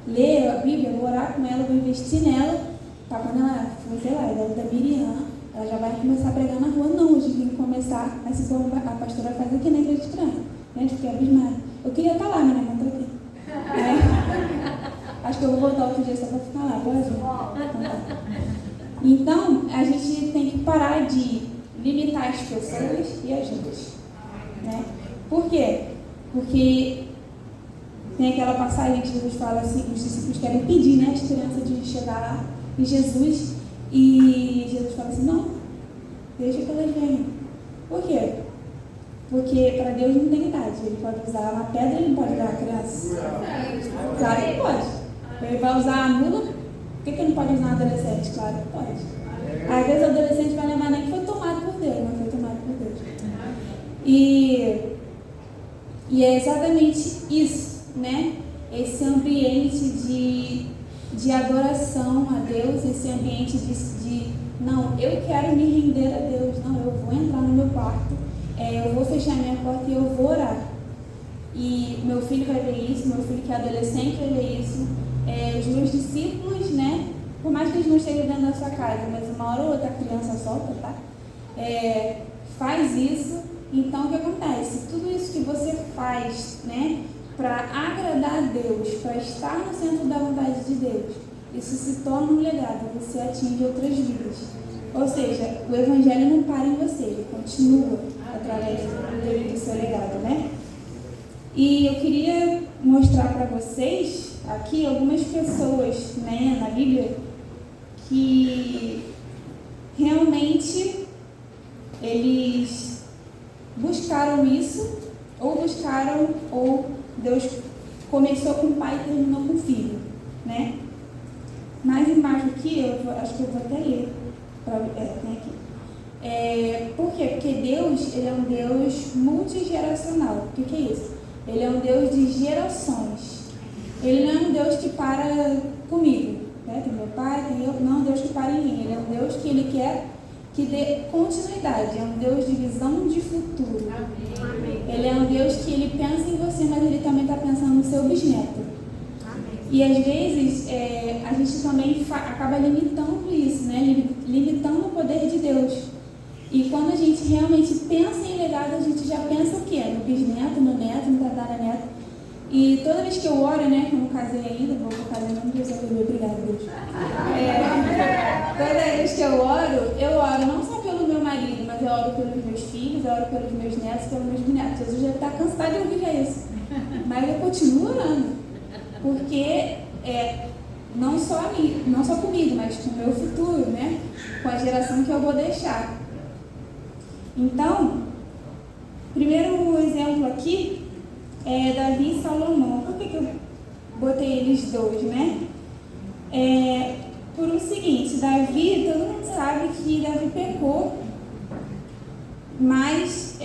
ler a Bíblia, vou orar com ela, vou investir nela, para quando ela for, sei lá, a idade da Miriam, ela já vai começar a pregar na rua. Não, a gente tem que começar, assim como a pastora faz aqui na igreja de criança, né? Fiquei abismada. Eu queria estar lá, mas não estou aqui. Acho que eu vou voltar outro dia só para ficar lá, pode? Então, a gente tem que parar de limitar as pessoas e as gente, né? Por quê? Porque tem aquela passagem que Jesus fala assim, os discípulos querem pedir, né, as crianças de chegar lá em Jesus, e Jesus fala assim, não, deixa que elas venham. Por quê? Porque para Deus não tem idade. Ele pode usar uma pedra, ele não pode usar a criança. Claro que pode. Ele vai usar a mula, por que ele não pode usar um adolescente? Claro que pode. Às vezes o adolescente vai lembrar nem que foi tomado por Deus, não foi tomado por Deus. E é exatamente isso, né? Esse ambiente de adoração a Deus, esse ambiente de não, eu quero me render a Deus, não, eu vou entrar no meu quarto, eu vou fechar minha porta e eu vou orar. E meu filho vai ver isso, meu filho que é adolescente vai ver isso, os meus discípulos, né? Por mais que eles não estejam dentro da sua casa, mas uma hora ou outra a criança solta, tá? Faz isso. Então, o que acontece? Tudo isso que você faz, né, para agradar a Deus, para estar no centro da vontade de Deus, isso se torna um legado, você atinge outras vidas. Ou seja, o Evangelho não para em você, ele continua através do seu legado, né? E eu queria mostrar para vocês aqui algumas pessoas, né, na Bíblia que realmente eles buscaram isso, ou Deus começou com o pai e terminou com o filho, né? Mais embaixo aqui, acho que eu vou até ler, tem aqui. Por quê? Porque Deus, ele é um Deus multigeracional. O que é isso? Ele é um Deus de gerações. Ele não é um Deus que para comigo, né? Tem meu pai, tem eu, não é um Deus que para em mim. Ele é um Deus que ele quer que dê continuidade, é um Deus de visão de futuro. Amém. Ele é um Deus que ele pensa em você, mas ele também está pensando no seu bisneto. Amém. E às vezes a gente também acaba limitando isso, né? Limitando o poder de Deus. E quando a gente realmente pensa em legado, a gente já pensa o quê? No bisneto, no neto, no tataraneto. E toda vez que eu oro, né, que eu não casei ainda, vou casar em nome de Jesus, obrigada, Deus. Toda vez que eu oro não só pelo meu marido, mas eu oro pelos meus filhos, eu oro pelos meus netos, pelos meus bisnetos. Jesus já está cansado de ouvir já isso. Mas eu continuo orando. Porque não só comigo, mas com o meu futuro, né? Com a geração que eu vou deixar. Então, primeiro exemplo aqui é Davi e Salomão. Por que eu botei eles dois, né? Por o seguinte, Davi, todo mundo sabe que Davi pecou, mas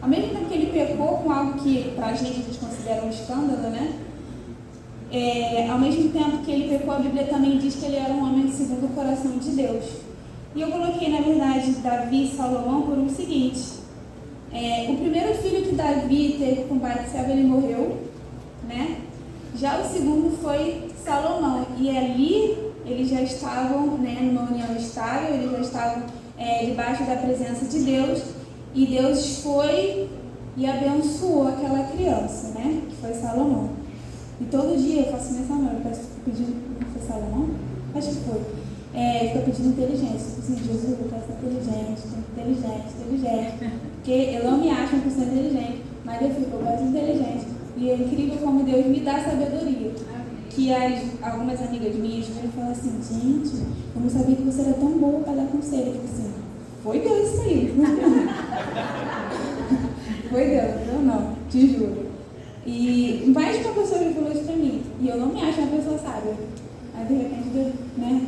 ao mesmo tempo que ele pecou com algo que pra gente considera um escândalo, né? Ao mesmo tempo que ele pecou, a Bíblia também diz que ele era um homem segundo o coração de Deus. E eu coloquei, na verdade, Davi e Salomão por o seguinte. O primeiro filho que Davi teve com Batseba, ele morreu, né? Já o segundo foi Salomão. E ali eles já estavam, né, numa união estável, eles já estavam debaixo da presença de Deus. E Deus foi e abençoou aquela criança, né? Que foi Salomão. E todo dia eu faço menção, eu peço pedindo, não foi Salomão? Acho que foi. Fica pedindo inteligência. Assim, Jesus, eu quero ser inteligente. Porque eu não me acho uma pessoa inteligente, mas eu gosto de inteligente. E é incrível como Deus me dá sabedoria. Que algumas amigas minhas viram e falaram assim, gente, eu não sabia que você era tão boa para dar conselho. Eu falei assim, foi Deus isso aí. Foi Deus, eu não, te juro. E mais de uma pessoa já falou isso pra mim. E eu não me acho uma pessoa sábia. Aí de repente Deus, né?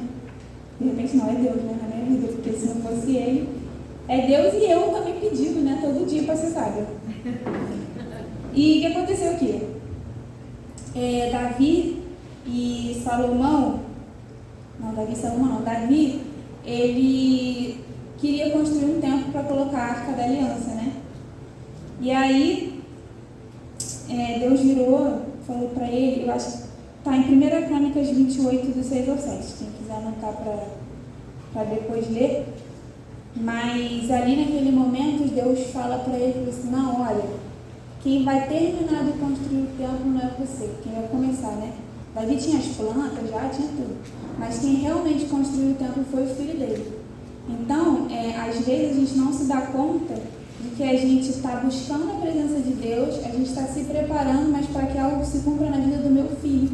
De repente não é Deus, né? Na minha vida, porque se não fosse ele, é Deus e eu também pedindo, né? Todo dia para ser sábia. E o que aconteceu aqui? Davi, Davi, ele queria construir um templo para colocar a Arca da Aliança, né? E aí, Deus falou para ele, eu acho que está em 1 Crônicas 28, do 6 ao 7, quem quiser anotar para depois ler. Mas ali naquele momento, Deus fala para ele assim, não, olha, quem vai terminar de construir o templo não é você, quem vai começar, né? Davi tinha as plantas, já tinha tudo, mas quem realmente construiu o templo foi o filho dele. Então, às vezes a gente não se dá conta de que a gente está buscando a presença de Deus, a gente está se preparando, mas para que algo se cumpra na vida do meu filho,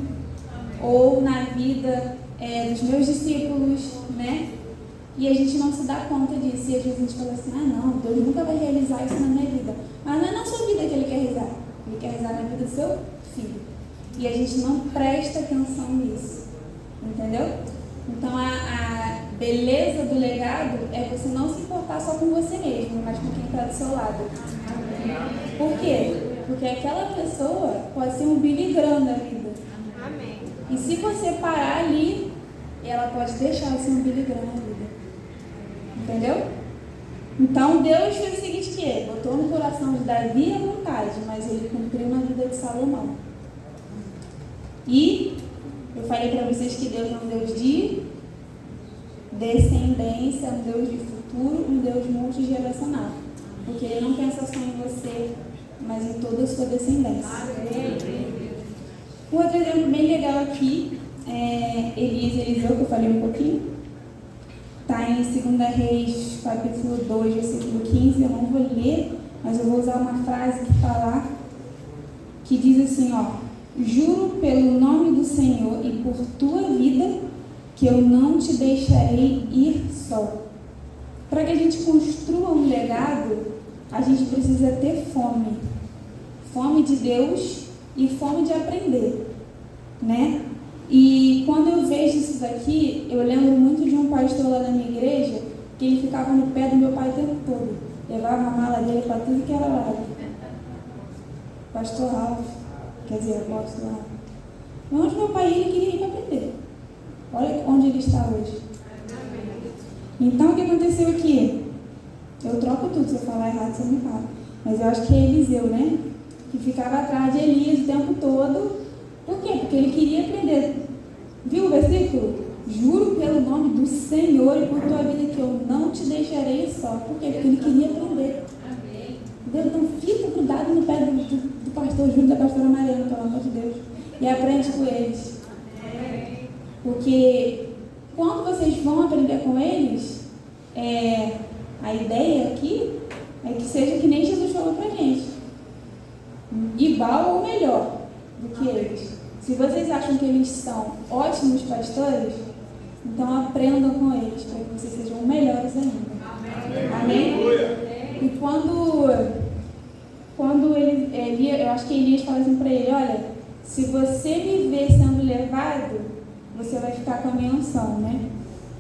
ou na vida dos meus discípulos, né? E a gente não se dá conta disso, e às vezes a gente fala assim, não, Deus nunca vai realizar isso na minha vida. Mas não é na sua vida que Ele quer realizar, Ele quer realizar na vida do seu filho. E a gente não presta atenção nisso, entendeu? Então a beleza do legado é você não se importar só com você mesmo, mas com quem está do seu lado. Por quê? Porque aquela pessoa pode ser um Billy Graham da vida. E se você parar ali, ela pode deixar de ser um Billy Graham na vida. Entendeu? Então Deus fez o seguinte, que ele botou no coração de Davi a vontade, mas ele cumpriu na vida de Salomão. E eu falei para vocês que Deus é um Deus de descendência, um Deus de futuro, um Deus multigeracional. Porque Ele não pensa só em você, mas em toda a sua descendência. Um outro exemplo bem legal aqui é Elias e Eliseu, que eu falei um pouquinho. Está em 2 Reis, capítulo 2, versículo 15. Eu não vou ler, mas eu vou usar uma frase que está lá, que diz assim, juro pelo nome do Senhor e por tua vida que eu não te deixarei ir só. Para que a gente construa um legado, a gente precisa ter fome. Fome de Deus e fome de aprender, né? E quando eu vejo isso daqui, eu lembro muito de um pastor lá na minha igreja, que ele ficava no pé do meu pai o tempo todo. Levava a mala dele para tudo que era lado. Pastor Ralph, quer dizer, apóstolo Ralph. Mas meu pai, ele queria ir para aprender. Olha onde ele está hoje. Então, o que aconteceu aqui? Eu troco tudo, se eu falar errado, você me fala. Mas eu acho que é Eliseu, né? Que ficava atrás de Elias o tempo todo. Por quê? Porque ele queria aprender. Viu o versículo? Juro pelo nome do Senhor e por tua vida que eu não te deixarei só. Por quê? Porque ele queria aprender. Deus, então fica grudado no pé do pastor Júlio e da pastora Mariana, pelo amor de Deus. E aprende com eles. Porque quando vocês vão aprender com eles, a ideia aqui é que seja que nem Jesus falou pra gente. Igual ou melhor do que eles. Se vocês acham que eles são ótimos pastores, então aprendam com eles, para que vocês sejam melhores ainda. Amém? E quando eu acho que Elias fala assim para ele, olha, se você me ver sendo levado, você vai ficar com a minha unção, né?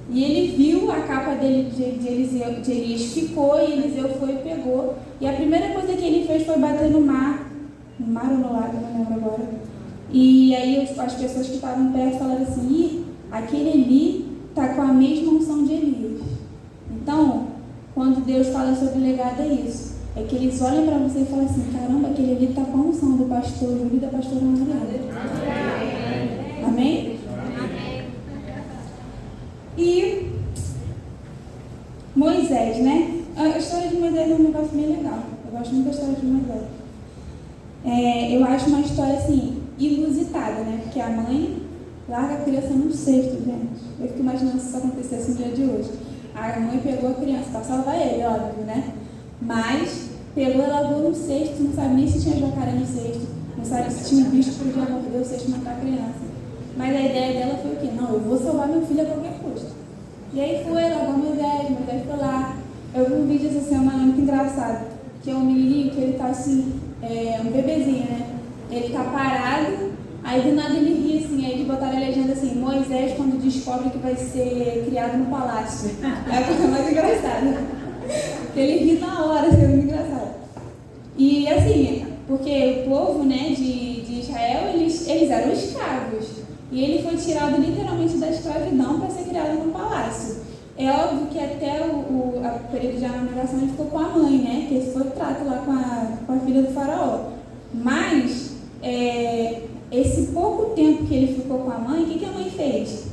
E ele viu a capa dele de Elias ficou, e Eliseu foi e pegou. E a primeira coisa que ele fez foi bater no mar ou no lago, não lembro agora. E aí as pessoas que estavam perto falaram assim, aquele ali está com a mesma unção de Elias. Então, quando Deus fala sobre legado, é isso. É que eles olham para você e falam assim, caramba, aquele ali está com a unção do pastor Júlio e da pastora Mariana. Amém? E Moisés, né? A história de Moisés é um negócio bem legal. Eu gosto muito da história de Moisés. Eu acho uma história assim, inusitada, né? Porque a mãe larga a criança num cesto, gente. Eu fico imaginando se isso acontecesse no dia de hoje. A mãe pegou a criança para salvar ele, óbvio, né? Mas pegou e largou no cesto, não sabe nem se tinha jacaré no cesto, não sabe se tinha um bicho que podia morder o cesto e matar a criança. Mas a ideia dela foi o quê? Não, eu vou salvar meu filho a qualquer custo. E aí foi, largou Moisés foi lá. Eu vi um vídeo essa semana muito engraçado, que é um menininho que ele tá assim, um bebezinho, né? Ele tá parado, aí do nada ele ri assim, aí eles botaram a legenda assim, Moisés quando descobre que vai ser criado no palácio. É a coisa mais engraçada. Ele ri na hora, assim, é muito engraçado. E assim, porque o povo, né, de Israel, eles eram escravos. E ele foi tirado literalmente da escravidão para ser criado no palácio. É óbvio que até o período de amamentação ele ficou com a mãe, né? Que esse foi o trato lá com a filha do faraó. Mas, esse pouco tempo que ele ficou com a mãe, o que a mãe fez?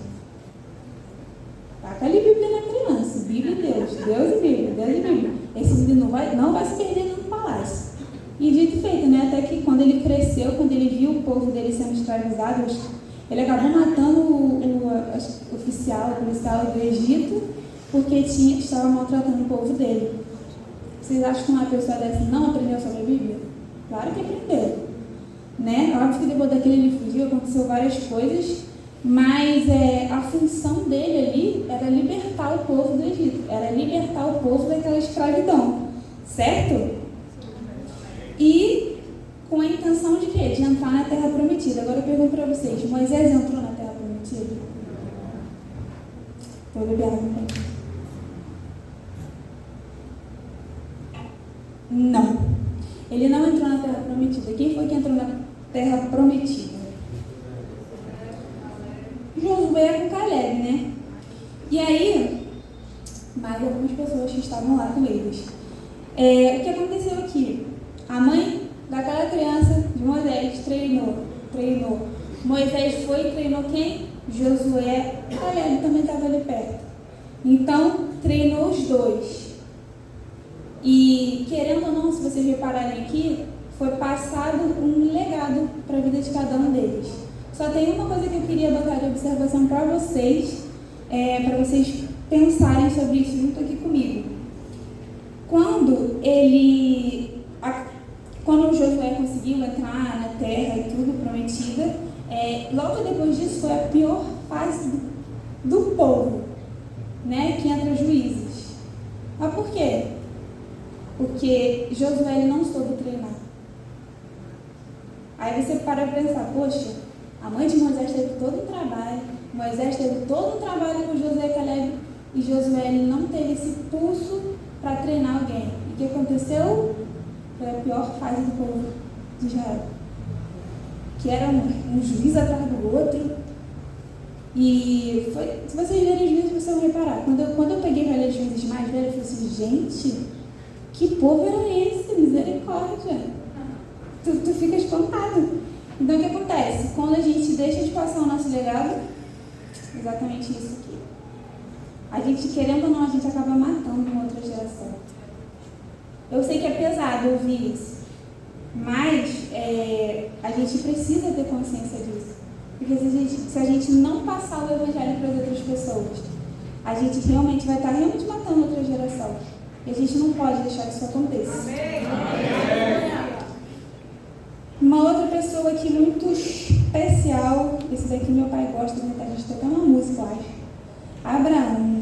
Taca ali a Bíblia na criança. Bíblia e Deus. Deus e Bíblia. Deus e Bíblia. Esse menino não vai se perder no palácio. E dito e feito, né? Até que quando ele cresceu, quando ele viu o povo dele sendo escravizado, ele acabou matando o policial do Egito, porque estava maltratando o povo dele. Vocês acham que uma pessoa dessa não aprendeu sobre a Bíblia? Claro que aprendeu. Né? Óbvio que depois daquele ele fugiu, aconteceu várias coisas, mas a função dele ali era libertar o povo do Egito, era libertar o povo daquela escravidão, certo? E com a intenção de quê? De entrar na Terra Prometida. Agora eu pergunto para vocês, Moisés entrou na Terra Prometida? Vou beber água. Não. Ele não entrou na Terra Prometida. Quem foi que entrou na Terra Prometida? Josué com Caleb, né? E aí, mais algumas pessoas que estavam lá com eles. O que aconteceu aqui? A mãe daquela criança de Moisés treinou. Moisés foi e treinou quem? Josué. Caleb também estava ali perto. Então, treinou os dois. E, querendo ou não, se vocês repararem aqui, foi passado um legado para a vida de cada um deles. Só tem uma coisa que eu queria botar de observação para vocês pensarem sobre isso junto aqui comigo. Quando o Josué conseguiu entrar na terra e tudo prometida, logo depois disso foi a pior fase do povo, né, que entra juízes. Mas por quê? Porque Josué ele não soube treinar. Aí você para pensar, poxa, a mãe de Moisés teve todo um trabalho, Moisés teve todo um trabalho com Josué e Caleb, e Josué ele não teve esse pulso para treinar alguém. E o que aconteceu? Foi a pior fase do povo de Israel. Que era um juiz atrás do outro. E foi, se vocês lerem os juízes, vocês vão reparar. Quando eu peguei para ler os juízes mais velhos, eu falei assim, gente, que povo era esse? Misericórdia. Tu fica espantado. Então, o que acontece? Quando a gente deixa de passar o nosso legado, exatamente isso aqui. A gente, querendo ou não, a gente acaba matando uma outra geração. Eu sei que é pesado ouvir isso, mas a gente precisa ter consciência disso. Porque se a gente não passar o evangelho para as outras pessoas, a gente realmente vai estar realmente matando outra geração. E a gente não pode deixar que isso aconteça. Amém. Uma outra pessoa aqui muito especial, esse daqui meu pai gosta, né? A gente toca uma música, eu acho. Abraão.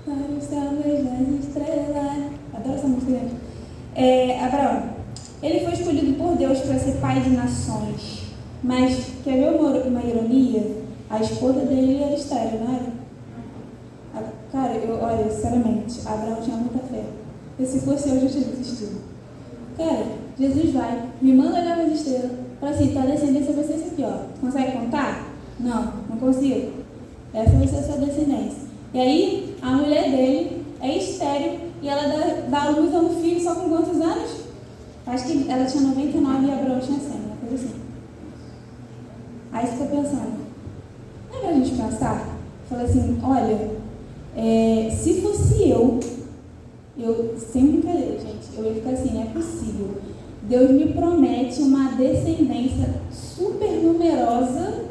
Olha para o céu, veja as estrelas. Adoro essa música, gente. Abraão. Ele foi escolhido por Deus para ser pai de nações. Mas, quer ver uma ironia? A esposa dele era estéril, não era? Cara, olha, sinceramente, Abraão tinha muita fé. E se fosse eu, já tinha desistido. Cara, Jesus vai, me manda olhar as estrelas. Fala assim, tua descendência vai ser isso aqui, ó. Consegue contar? Não consigo. Essa vai ser a sua descendência. E aí, a mulher dele é estéril e ela dá à luz a um filho só com quantos anos? Acho que ela tinha 99 e Abraão tinha 100, uma coisa assim. Aí você fica pensando, não é pra gente pensar? Fala assim, olha, se fosse eu, sem brincadeira, gente, eu ia ficar assim, não é possível. Deus me promete uma descendência super numerosa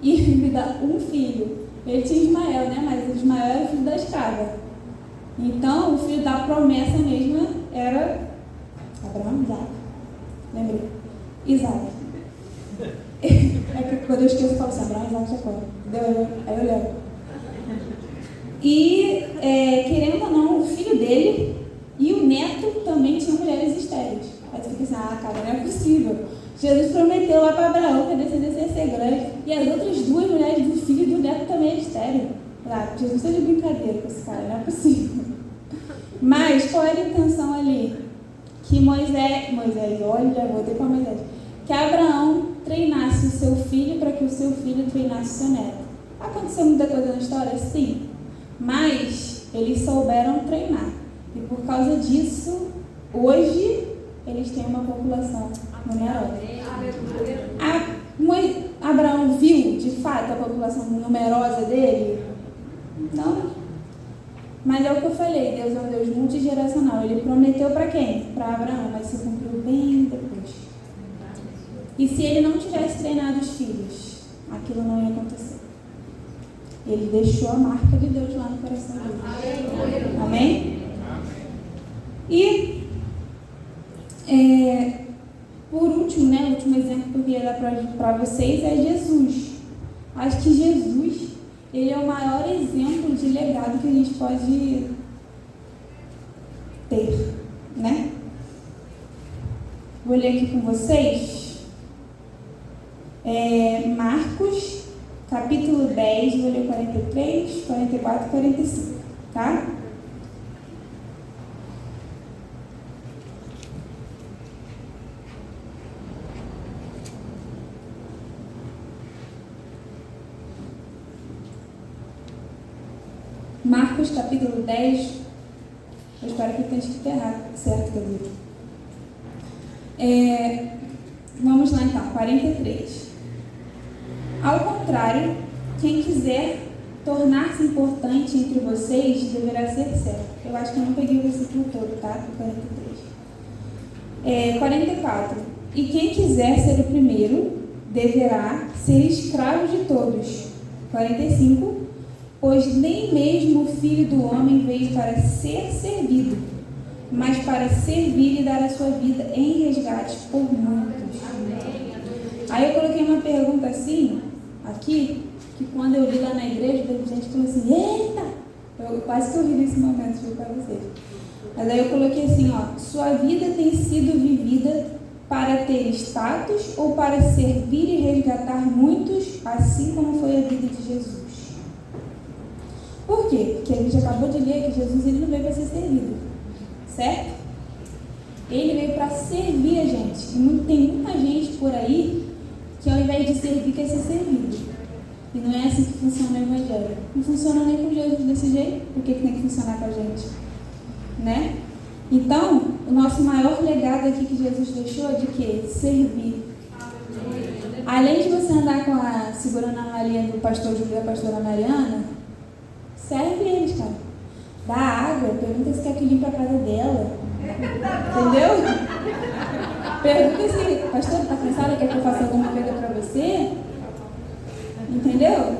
e me dá um filho. Ele tinha Ismael, né? Mas Ismael era o filho da escrava. Então, o filho da promessa mesmo era Abraão, Isaac. Lembrei? Isaac. É que quando eu esqueço, eu falo assim, Abraão, Isaac, Jacó. Aí eu lembro. E, querendo ou não, o filho dele e o neto também tinham mulheres estéreis. Aí tu fica assim, cara, não é possível. Jesus prometeu lá para Abraão que a descendência ia ser grande. E as outras duas mulheres do filho e do neto também é estéreo. Jesus está de brincadeira com esse cara, não é possível. Mas qual era a intenção ali? Que Moisés, olha, voltei para Moisés. Que Abraão treinasse seu filho para que o seu filho treinasse seu neto. Aconteceu muita coisa na história? Sim. Mas eles souberam treinar. E por causa disso, hoje, eles têm uma população numerosa. Abraão viu, de fato, a população numerosa dele? Não. Mas é o que eu falei, Deus é um Deus multigeracional. Ele prometeu para quem? Para Abraão, mas se cumpriu bem depois. E se ele não tivesse treinado os filhos, aquilo não ia acontecer. Ele deixou a marca de Deus lá no coração dele. Amém? E, por último, o último exemplo que eu queria dar para vocês é Jesus. Acho que Jesus, ele é o maior exemplo de legado que a gente pode ter, né? Vou ler aqui com vocês. Marcos, capítulo 10, vou ler 43, 44 e 45, tá? Marcos, capítulo 10, eu espero que eu tenha escrito errado, certo, querido? Vamos lá então, 43. Ao contrário, quem quiser tornar-se importante entre vocês deverá ser servo. Eu acho que eu não peguei o versículo todo, tá? 43. 44. E quem quiser ser o primeiro deverá ser escravo de todos. 45. Pois nem mesmo o Filho do Homem veio para ser servido, mas para servir e dar a sua vida em resgate por muitos. Aí eu coloquei uma pergunta assim, aqui, que quando eu li lá na igreja, teve gente que falou assim, eita! Eu quase que eu ri nesse momento, viu, para vocês. Mas aí eu coloquei assim, sua vida tem sido vivida para ter status ou para servir e resgatar muitos, assim como foi a vida de Jesus? Por quê? Porque a gente acabou de ler que Jesus ele não veio para ser servido, certo? Ele veio para servir a gente. E tem muita gente por aí que ao invés de servir quer ser servido. E não é assim que funciona o Evangelho. Não funciona nem com Jesus desse jeito. Por que tem que funcionar com a gente? Né? Então, o nosso maior legado aqui que Jesus deixou é de quê? Servir. Além de você andar segurando a malinha do pastor Júlio e da pastora Mariana, serve eles, cara. Dá água, pergunta se quer que limpe a casa dela. Entendeu? Pergunta se, pastor, tá cansada, quer que eu faça alguma coisa pra você? Entendeu?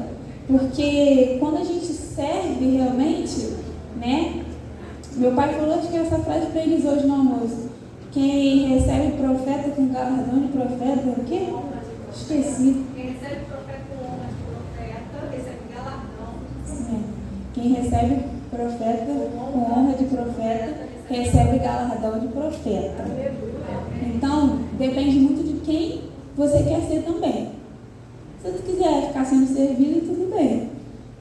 Porque quando a gente serve realmente, né? Meu pai falou que essa frase pra eles hoje no almoço. Quem recebe profeta com galardão de profeta, o quê? Esqueci. Quem recebe profeta com honra de profeta, recebe galardão. Sim. Quem recebe profeta com honra de profeta, recebe galardão de profeta. Então, depende muito de quem você quer ser também. Se você quiser ficar sendo servido, tudo bem.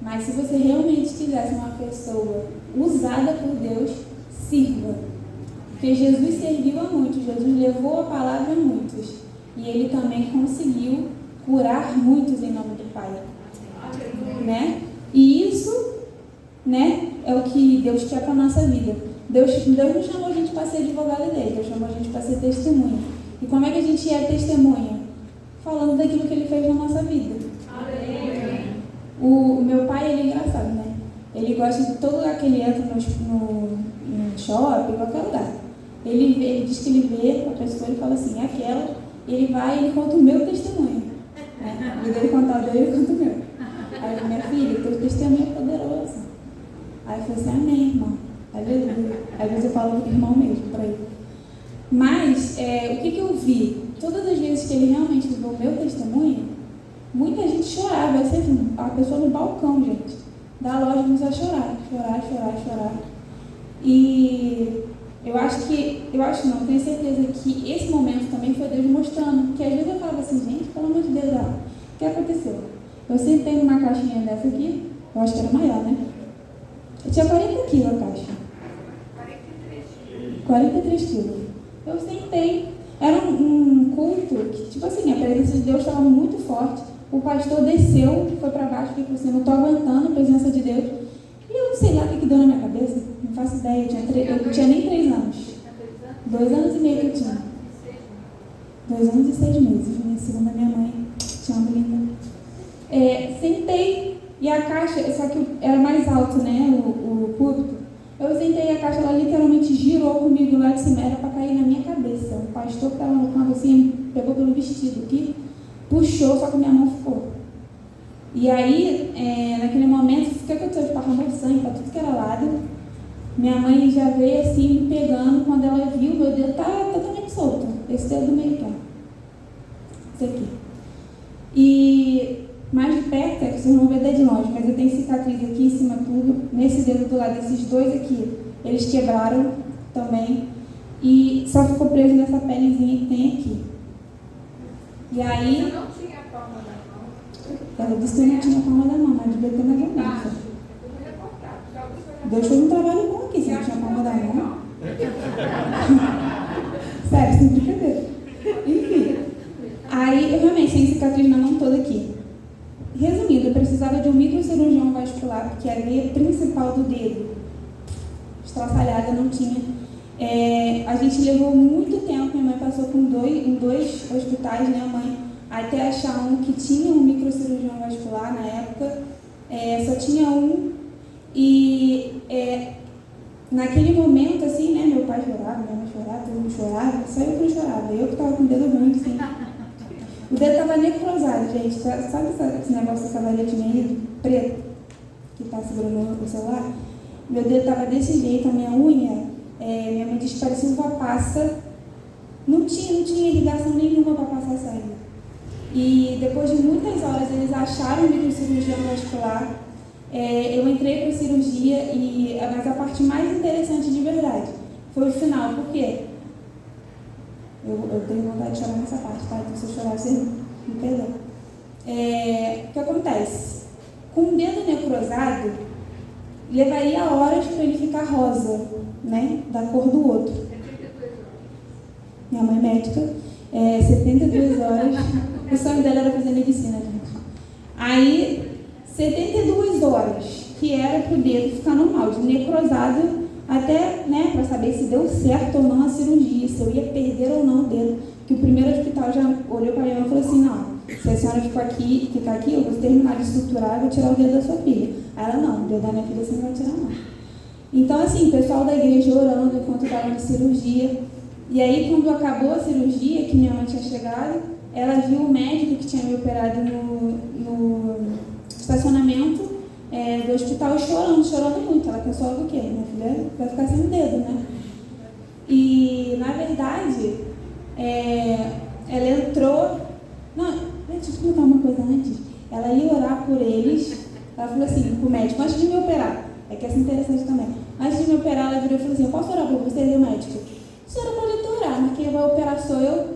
Mas se você realmente quiser ser uma pessoa usada por Deus, sirva. Porque Jesus serviu a muitos, Jesus levou a palavra a muitos. E ele também conseguiu curar muitos em nome do Pai. Né? E isso, né, é o que Deus quer para a nossa vida. Deus não chamou a gente para ser advogado dele, Deus chamou a gente para ser testemunha. E como é que a gente é testemunha? Falando daquilo que ele fez na nossa vida. O meu pai, ele é engraçado, né? Ele gosta de todo lugar que ele entra no shopping, em qualquer lugar. Ele diz que ele vê a pessoa e fala assim, é aquela, ele vai e ele conta o meu testemunho. Né? E dele contar o dele, ele conta o meu. Aí eu falei, minha filha, teu testemunho é poderoso. Aí eu falei assim, amém, irmão. Aleluia. Às vezes eu falo com o irmão mesmo, para ele. Mas, o que eu vi? Todas as vezes que ele realmente viu o meu testemunho, muita gente chorava. Assim, a pessoa no balcão, gente, da loja começou a chorar. E eu acho não, tenho certeza que esse momento também foi Deus mostrando. Porque às vezes eu falava assim, gente, pelo amor de Deus, o que aconteceu? Eu sentei numa caixinha dessa aqui, eu acho que era maior, né? Eu tinha 40 quilos a caixa. 43 quilos. Eu sentei. Era um culto que, tipo assim, presença de Deus estava muito forte. O pastor desceu, foi para baixo, porque falou assim, não estou aguentando a presença de Deus. E eu não sei lá o que deu na minha cabeça, não faço ideia, eu não tinha nem 3 anos. 2 anos e meio que eu tinha. 2 anos e 6 meses, segundo a minha mãe, tinha uma linda. Sentei, e a caixa, só que era mais alto, né, o púlpito. Eu sentei, a caixa, ela literalmente girou comigo lá de cima, era para cair na minha cabeça. O pastor que estava no canto assim, pegou pelo vestido aqui, puxou, só que minha mão ficou. E aí, naquele momento, o que aconteceu? Esparramou sangue para tudo que era lado. Minha mãe já veio assim, me pegando. Quando ela viu, meu dedo tá totalmente solto. Esse dedo do meio aqui, ó. Esse aqui. E mais de perto, vocês não vão ver de longe, mas eu tenho cicatriz aqui em cima tudo. Nesse dedo do lado, esses 2 aqui, eles quebraram também. E só ficou preso nessa pelezinha que tem aqui. E aí... Você não tinha a palma da mão? Ela disse que eu não tinha a palma da mão, mas devia ter mais ou menos. Deus fez um trabalho bom aqui, você não tinha a palma da mão. Sério, sem brincadeira. Enfim. Aí, eu realmente tenho cicatriz na mão toda aqui. Resumindo, eu precisava de um microcirurgião vascular, porque a veia principal do dedo, estraçalhada, não tinha. A gente levou muito tempo, minha mãe passou em dois hospitais, minha mãe, até achar um que tinha um microcirurgião vascular na época. Só tinha um. E naquele momento, assim, né, meu pai chorava, minha mãe chorava, todo mundo chorava, só eu que não chorava, eu que estava com o dedo ruim, assim. O dedo estava necrosado, gente. Sabe esse negócio dessa varete meio preto que está segurando o celular? Meu dedo estava desse jeito, a minha unha, minha mãe disse que parecia uva passa. Não tinha irrigação nenhuma para passar sangue. E depois de muitas horas eles acharam o microcirurgião vascular. Eu entrei para a cirurgia, mas a parte mais interessante de verdade foi o final. Por quê? Eu tenho vontade de chorar nessa parte, tá? Então se eu chorar, você me perdoa. O que acontece? Com o dedo necrosado, levaria horas para ele ficar rosa, né? Da cor do outro. Minha mãe é médica, 72 horas. O sonho dela era fazer medicina, gente. Aí, 72 horas, que era para o dedo ficar normal, de necrosado, até, né, para saber se deu certo ou não a cirurgia, se eu ia perder ou não o dedo. Que o primeiro hospital já olhou para mim e falou assim, não, se a senhora ficar aqui, eu vou terminar de estruturar, vou tirar o dedo da sua filha. Aí ela, não, o dedo da minha filha você não vai tirar, não. Então, assim, o pessoal da igreja orando enquanto estava na cirurgia. E aí, quando acabou a cirurgia, que minha mãe tinha chegado, ela viu o médico que tinha me operado no estacionamento do hospital chorando muito. Ela pensou logo o quê? Minha filha vai ficar sem o dedo, né? E, na verdade, ela entrou... Não, deixa eu te contar uma coisa antes. Ela ia orar por eles. Ela falou assim, pro médico, antes de me operar, que essa é interessante também. Antes de me operar, ela virou e falou assim, eu posso orar por vocês, e o médico? A senhora pode orar, mas quem vai operar sou eu.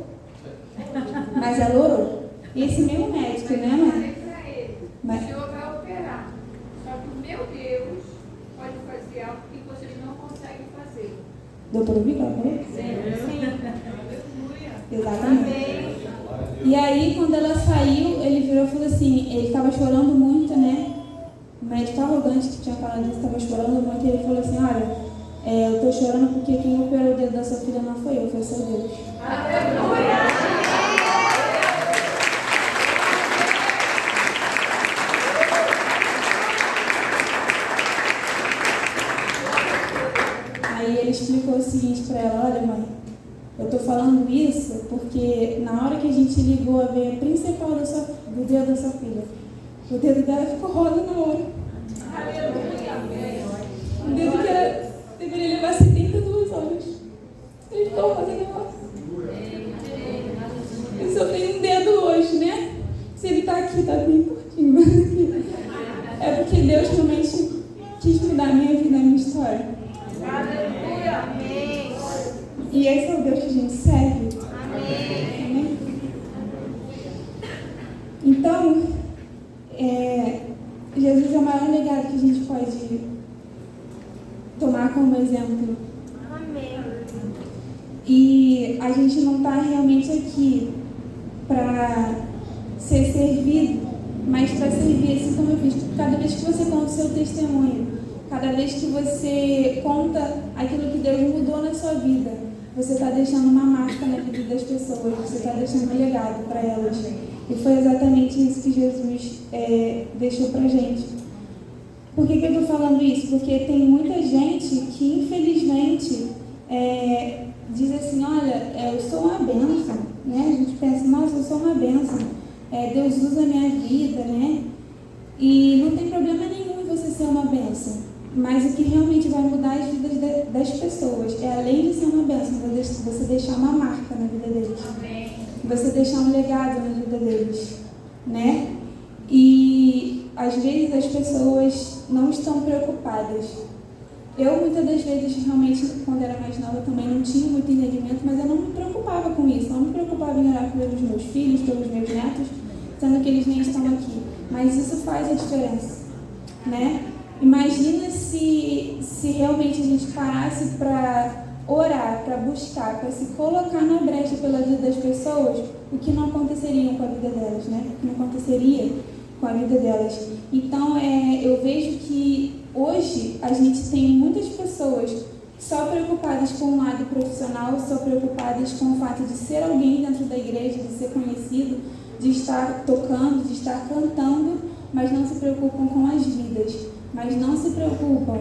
Mas ela orou. Esse mesmo médico, né, mãe? Mas o senhor vai operar. Só que o meu Deus pode fazer algo que vocês não conseguem fazer. Deu para ouvir? Ela falou? Sim. Exatamente. E aí, quando ela saiu, ele virou e falou assim, ele estava chorando muito, né? O médico arrogante que tinha falado isso estava chorando muito, e ele falou assim, olha, eu estou chorando porque quem operou o dedo da sua filha não foi eu, foi seu Deus. Aleluia! Aí ele explicou o seguinte para ela, olha mãe, eu estou falando isso porque na hora que a gente ligou a veia principal do dedo da sua filha, o dedo dela ficou rosa na hora. O dedo que deveria levar 72 horas. Ele ficou rosa na hora. Eu só tenho um dedo hoje, né? Se ele está aqui, está bem curtinho, mas aqui. É porque Deus realmente quis mudar a minha vida, a minha história. Aleluia! Amém! E esse é o Deus que a gente serve. Amém! Então, Jesus é o maior legado que a gente pode tomar como exemplo. Amém! E a gente não está realmente aqui para ser servido, mas para servir, assim como eu fiz. Cada vez que você conta o seu testemunho, cada vez que você conta aquilo que Deus mudou na sua vida, você está deixando uma marca na vida das pessoas, você está deixando um legado para elas. E foi exatamente isso que Jesus deixou para a gente. Por que eu estou falando isso? Porque tem muita gente que, infelizmente, diz assim, olha, eu sou uma bênção, né? A gente pensa, nossa, eu sou uma bênção, Deus usa a minha vida, né? E não tem problema nenhum em você ser uma bênção, mas o que realmente vai mudar as vidas das pessoas além de ser uma bênção, você deixar uma marca na vida deles. Amém. Você deixar um legado na vida deles, né? E às vezes as pessoas não estão preocupadas. Eu, muitas das vezes, realmente, quando era mais nova, também não tinha muito entendimento, mas eu não me preocupava com isso. Não me preocupava em orar pelos meus filhos, pelos meus netos, sendo que eles nem estão aqui. Mas isso faz a diferença, né? Imagina se realmente a gente parasse para orar, para buscar, para se colocar na brecha pela vida das pessoas, o que não aconteceria com a vida delas, né? O que não aconteceria com a vida delas. Então, eu vejo que hoje a gente tem muitas pessoas só preocupadas com o lado profissional, só preocupadas com o fato de ser alguém dentro da igreja, de ser conhecido, de estar tocando, de estar cantando, mas não se preocupam com as vidas, mas não se preocupam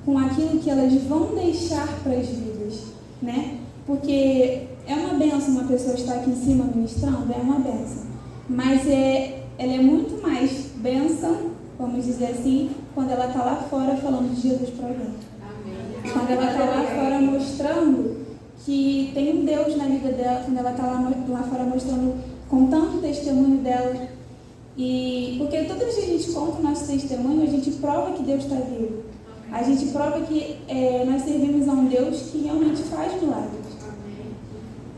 com aquilo que elas vão deixar para as vidas, né? Porque é uma bênção uma pessoa estar aqui em cima ministrando, é uma bênção, mas ela é muito mais bênção, vamos dizer assim, quando ela está lá fora falando de Jesus para alguém. Amém. Quando ela está lá fora mostrando que tem um Deus na vida dela, quando ela está lá fora mostrando, contando o testemunho dela. E porque toda vez que a gente conta o nosso testemunho, a gente prova que Deus está vivo. A gente prova que nós servimos a um Deus que realmente faz milagres.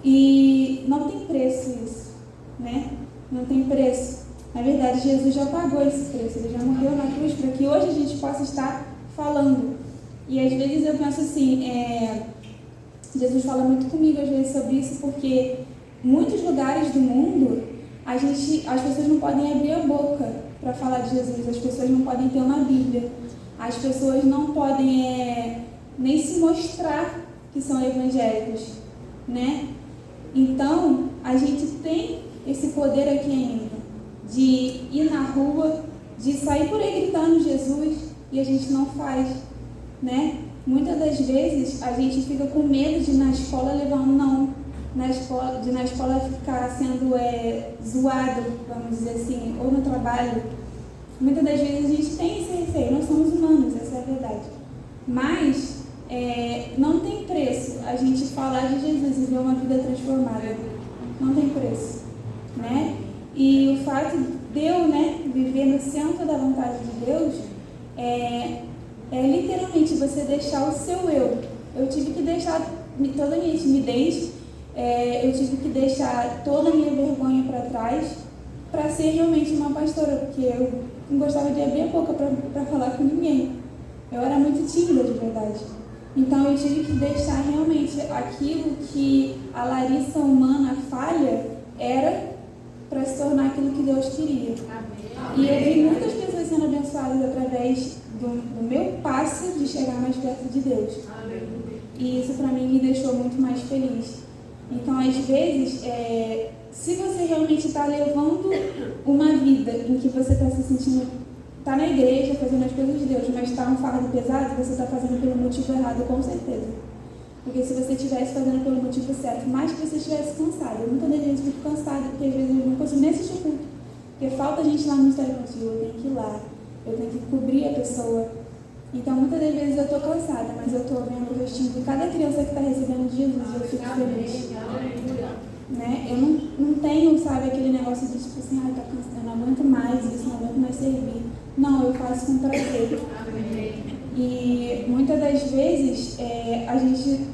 E não tem preço isso, né? Não tem preço. Na verdade, Jesus já pagou esse preço. Ele já morreu na cruz para que hoje a gente possa estar falando. E às vezes eu penso assim, Jesus fala muito comigo às vezes sobre isso, porque muitos lugares do mundo as pessoas não podem abrir a boca para falar de Jesus, as pessoas não podem ter uma Bíblia, as pessoas não podem nem se mostrar que são evangélicos, né? Então, a gente tem esse poder aqui ainda, de ir na rua, de sair por aí gritando Jesus, e a gente não faz, né? Muitas das vezes a gente fica com medo de na escola levar um não, na escola ficar sendo zoado, vamos dizer assim, ou no trabalho. Muitas das vezes a gente tem esse receio, nós somos humanos, essa é a verdade. Mas não tem preço a gente falar de Jesus e ver uma vida transformada. Não tem preço, né? E o fato de eu, viver no centro da vontade de Deus é literalmente você deixar o seu eu. Eu tive que deixar toda a minha timidez, eu tive que deixar toda a minha vergonha para trás para ser realmente uma pastora, porque eu não gostava de abrir a boca para falar com ninguém. Eu era muito tímida, de verdade. Então eu tive que deixar realmente aquilo que a Larissa humana falha era para se tornar aquilo que Deus queria. Amém. E eu vi muitas pessoas sendo abençoadas através do meu passo de chegar mais perto de Deus. Amém. E isso para mim me deixou muito mais feliz. Então, às vezes, se você realmente está levando uma vida em que você está se sentindo, está na igreja fazendo as coisas de Deus, mas está um fardo pesado, você está fazendo pelo motivo errado, com certeza. Porque se você estivesse fazendo pelo motivo certo, mais que você estivesse cansado, eu muitas vezes fico cansada, porque às vezes eu não consigo nem assistir o culto, porque falta gente lá no Ministério Infantil, eu tenho que ir lá, eu tenho que cobrir a pessoa. Então, muitas das vezes eu estou cansada, mas eu estou vendo o rostinho de cada criança que está recebendo de Jesus e eu fico feliz. Né? Eu não tenho, sabe, aquele negócio de tipo assim, tá cansado, eu não aguento mais isso, não aguento mais servir. Não, eu faço com prazer. E muitas das vezes a gente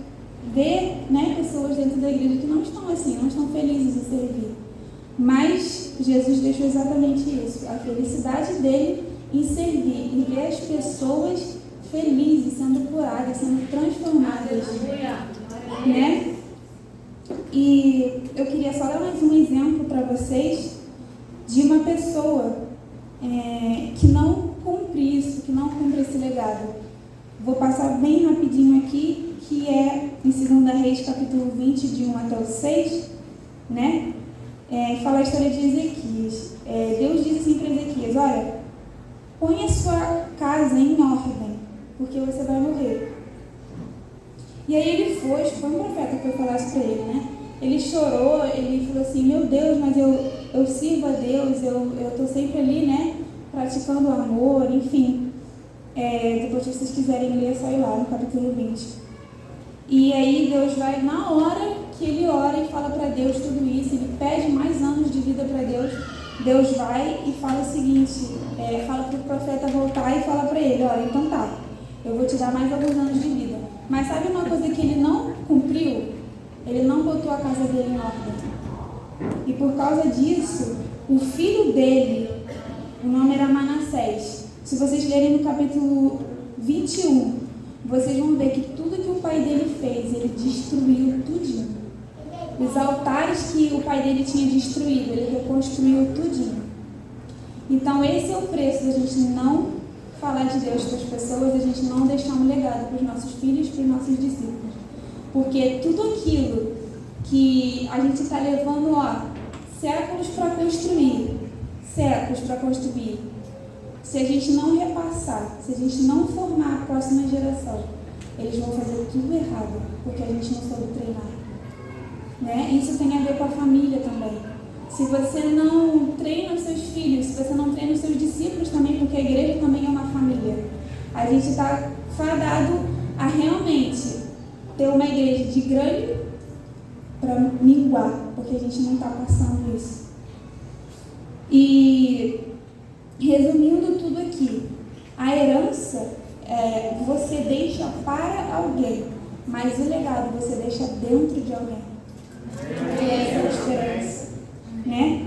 vê, pessoas dentro da igreja que não estão assim, não estão felizes em servir. Mas Jesus deixou exatamente isso, a felicidade dele em servir, em ver as pessoas felizes, sendo curadas, sendo transformadas, né? E eu queria só dar mais um exemplo para vocês de uma pessoa que não cumpre isso, que não cumpre esse legado. Vou passar bem rapidinho aqui, que é em 2 Reis, capítulo 20, de 1 até o 6, né? Fala a história de Ezequias. Deus diz assim para Ezequias: olha, põe a sua casa em ordem, porque você vai morrer. E aí ele foi um profeta que foi falar isso para ele, né? Ele chorou, ele falou assim: meu Deus, mas eu sirvo a Deus, eu estou sempre ali, né? Praticando o amor, enfim. Depois, se vocês quiserem ler, é só ir lá no capítulo 20. E aí Deus vai, na hora que ele ora e fala para Deus tudo isso, ele pede mais anos de vida para Deus. Deus vai e fala o seguinte, fala para o profeta voltar e fala para ele: olha, então tá, eu vou te dar mais alguns anos de vida. Mas sabe uma coisa que ele não cumpriu? Ele não botou a casa dele em ordem. E por causa disso, o filho dele, o nome era Manassés. Se vocês lerem no capítulo 21, vocês vão ver que tudo que o pai dele fez, ele destruiu tudinho. Os altares que o pai dele tinha destruído, ele reconstruiu tudinho. Então esse é o preço da gente não falar de Deus para as pessoas, a gente não deixar um legado para os nossos filhos, para os nossos discípulos. Porque tudo aquilo que a gente está levando, séculos para construir, se a gente não repassar, se a gente não formar a próxima geração, eles vão fazer tudo errado, porque a gente não soube treinar. Né? Isso tem a ver com a família também. Se você não treina os seus filhos, se você não treina os seus discípulos também, porque a igreja também é uma família, a gente está fadado a realmente ter uma igreja de grande para minguar, porque a gente não está passando isso. E resumindo tudo aqui, a herança você deixa para alguém, mas o legado você deixa dentro de alguém. Essa é a diferença, né?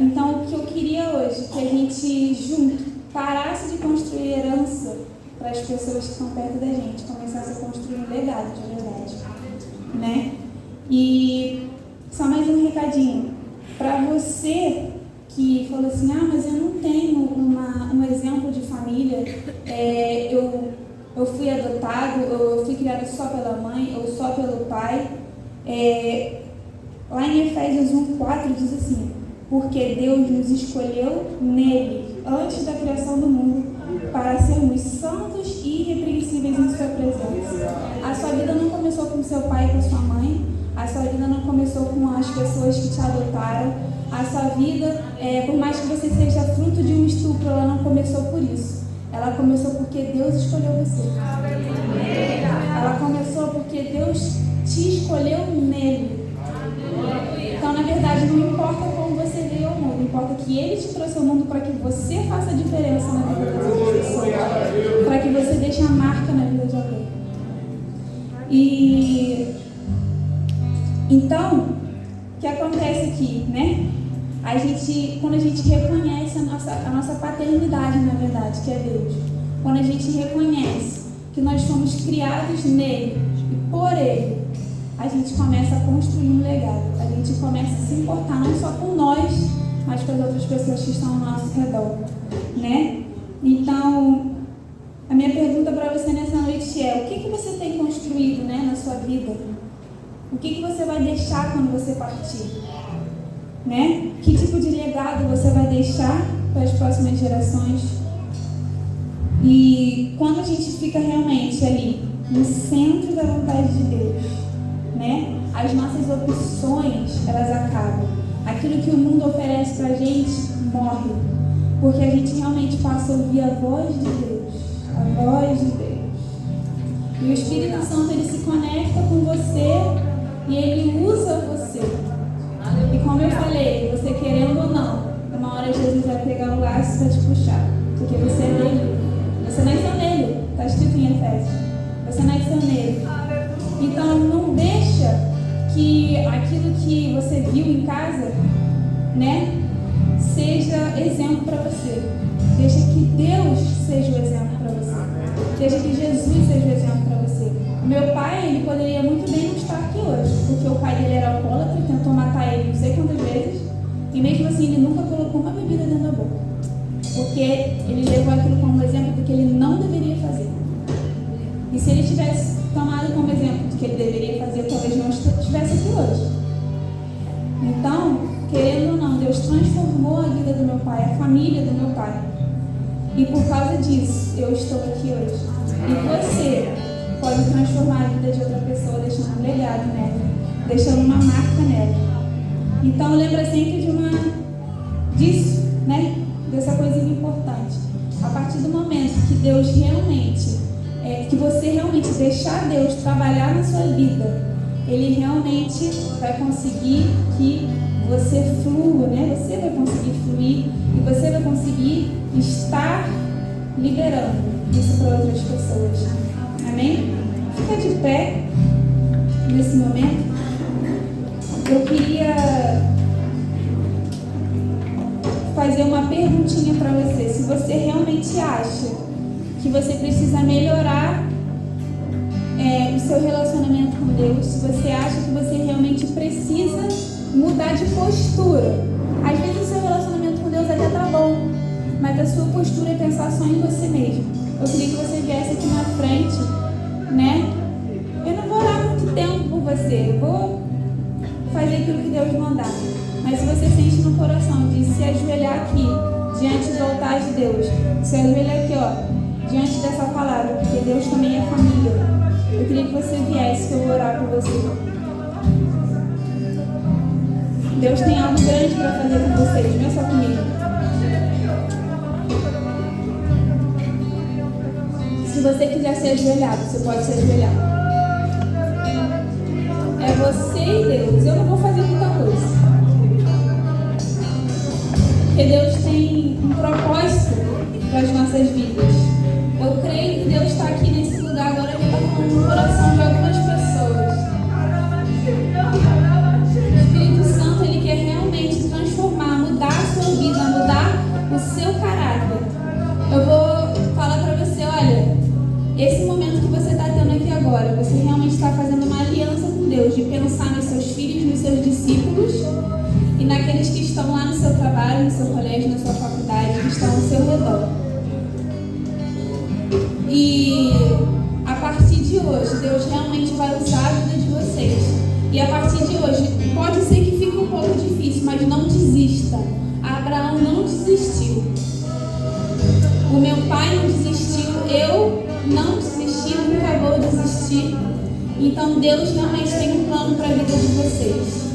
Então, o que eu queria hoje, que a gente junto parasse de construir herança para as pessoas que estão perto da gente, começasse a construir um legado de verdade, né? E só mais um recadinho para você que falou assim: mas eu não tenho um exemplo de família, eu fui adotado, eu fui criado só pela mãe ou só pelo pai. Lá em Efésios 1:4 diz assim: porque Deus nos escolheu nele, antes da criação do mundo, para sermos santos e irrepreensíveis em sua presença. A sua vida não começou com seu pai e com sua mãe, a sua vida não começou com as pessoas que te adotaram, a sua vida, por mais que você seja fruto de um estupro, ela não começou por isso. Ela começou porque Deus escolheu você. Ela começou porque Deus te escolheu nele. Então, na verdade, não importa como você veio ao mundo, importa que Ele te trouxe ao mundo para que você faça a diferença na vida das outras pessoas, para que você deixe a marca na vida de alguém. E então, o que acontece aqui, né? Quando a gente reconhece a nossa paternidade, na verdade, que é Deus, quando a gente reconhece que nós fomos criados nele e por ele, a gente começa a construir um legado, a gente começa a se importar não só com nós, mas com as outras pessoas que estão ao nosso redor, né? Então, a minha pergunta para você nessa noite é: o que você tem construído, né, na sua vida? O que você vai deixar quando você partir? Né? Que tipo de legado você vai deixar para as próximas gerações? E quando a gente fica realmente ali, no centro da vontade de Deus, né? As nossas opções, elas acabam. Aquilo que o mundo oferece pra gente morre, porque a gente realmente passa a ouvir a voz de Deus, a voz de Deus. E o Espírito Santo, ele se conecta com você e ele usa você. E como eu falei, você querendo ou não, uma hora Jesus vai pegar o laço e vai te puxar, porque você é dele. Você nasceu nele, está escrito em Efésios. Você nasceu nele. Então, não deixa que aquilo que você viu em casa, né, seja exemplo para você. Deixa que Deus seja o exemplo para você. Deixa que Jesus seja o exemplo para você. Meu pai, ele poderia muito bem não estar aqui hoje, porque o pai dele era alcoólatra, tentou matar ele não sei quantas vezes, e mesmo assim ele nunca colocou uma bebida dentro da boca, porque ele levou aquilo como exemplo do que ele não deveria fazer. E se ele tivesse tomado como exemplo do que ele deveria fazer, talvez não estivesse aqui hoje. Então, querendo ou não, Deus transformou a vida do meu pai, a família do meu pai. E por causa disso, eu estou aqui hoje. E você pode transformar a vida de outra pessoa, deixando um legado nela, deixando uma marca nela. Então, lembra sempre disso, né? Dessa coisinha importante. A partir do momento que Deus realmente, que você realmente deixar Deus trabalhar na sua vida, Ele realmente vai conseguir que você flua, né? Você vai conseguir fluir e você vai conseguir estar liberando isso para outras pessoas. Amém? Fica de pé nesse momento. Eu queria fazer uma perguntinha para você. Se você realmente acha que você precisa melhorar o seu relacionamento com Deus, se você acha que você realmente precisa mudar de postura. Às vezes o seu relacionamento com Deus até tá bom, mas a sua postura é pensar só em você mesmo. Eu queria que você viesse aqui na frente, né? Eu não vou orar muito tempo por você, eu vou fazer aquilo que Deus mandar. Mas se você sente no coração de se ajoelhar aqui, diante do altar de Deus, se ajoelhar aqui, ó, diante dessa palavra, porque Deus também é família. Eu queria que você viesse, que eu vou orar por você. Deus tem algo grande para fazer com vocês, não é só comigo. Se você quiser ser ajoelhado, você pode se ajoelhar. É você e Deus. Eu não vou fazer muita coisa. Porque Deus tem um propósito para as nossas vidas. Eu creio que Deus está aqui nesse lugar agora, Ele está falando no coração de algumas pessoas. O Espírito Santo, Ele quer realmente transformar, mudar a sua vida, mudar o seu caráter. Eu vou falar para você, olha, esse momento que você está tendo aqui agora, você realmente está fazendo uma aliança com Deus, de pensar nos seus filhos, nos seus discípulos e naqueles que estão lá no seu trabalho, no seu colégio, na sua faculdade, que estão ao seu redor. E a partir de hoje, Deus realmente vai usar a vida de vocês. E a partir de hoje, pode ser que fique um pouco difícil, mas não desista. Abraão não desistiu. O meu pai não desistiu. Eu não desisti, nunca vou desistir. Então Deus realmente tem um plano para a vida de vocês.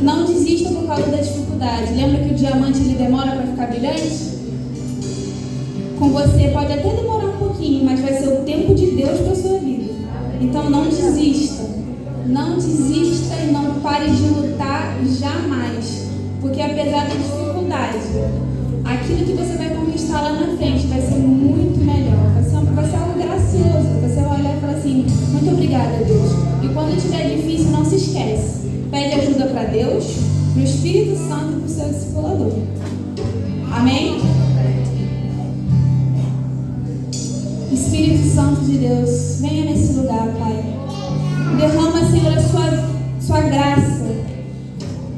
Não desista por causa da dificuldade. Lembra que o diamante ele demora para ficar brilhante? Com você pode até demorar um pouquinho, mas vai ser o tempo de Deus para a sua vida. Então não desista. Não desista e não pare de lutar jamais. Porque apesar da dificuldade, aquilo que você vai conquistar lá na frente vai ser muito melhor. Vai ser algo gracioso. Você vai olhar e falar assim, muito obrigada, Deus. E quando estiver difícil, não se esquece. Pede ajuda para Deus, para o Espírito Santo e para o seu discipulador. Amém? Espírito Santo de Deus, venha nesse lugar, Pai. Derrama, Senhor, a sua graça.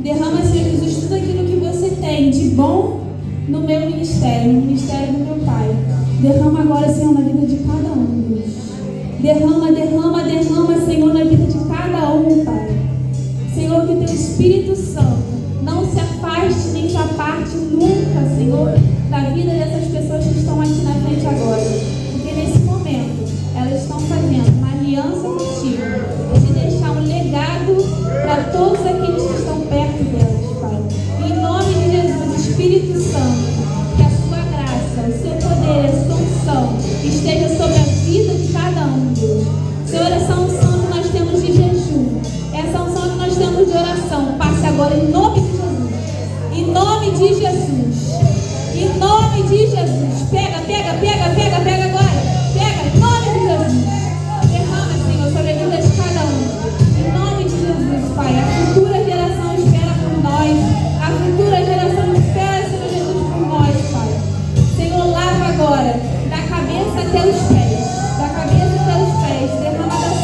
Derrama, Senhor Jesus, tudo aquilo que você tem de bom no meu ministério, no ministério do meu Pai. Derrama agora, Senhor, na vida de cada um, Deus. Derrama, derrama, derrama, Senhor, na vida de cada um, Pai. Senhor, que teu Espírito Santo não se afaste nem se aparte nunca, Senhor, da vida dessas pessoas que estão aqui na frente agora. Porque nesse momento, elas estão fazendo uma aliança contigo de deixar um legado para todos aqueles que estão perto delas, Pai. Em nome de Jesus, Espírito Santo, que a sua graça, o seu poder, a sua unção esteja sobre a vida de cada um, Deus. Senhor, essa unção que nós temos de jejum, essa unção que nós temos de oração, passe agora em nome de Jesus. Em nome de Jesus. Em nome de Jesus. Pega, pega, pega, pega, pega agora. Pega, em nome de Jesus. Derrama, Senhor, sobre a vida de cada um. Em nome de Jesus, Pai. A futura geração espera por nós. A futura geração espera, Senhor Jesus, por nós, Pai. Senhor, lava agora, da cabeça até os pés. Da cabeça até os pés. Derrama da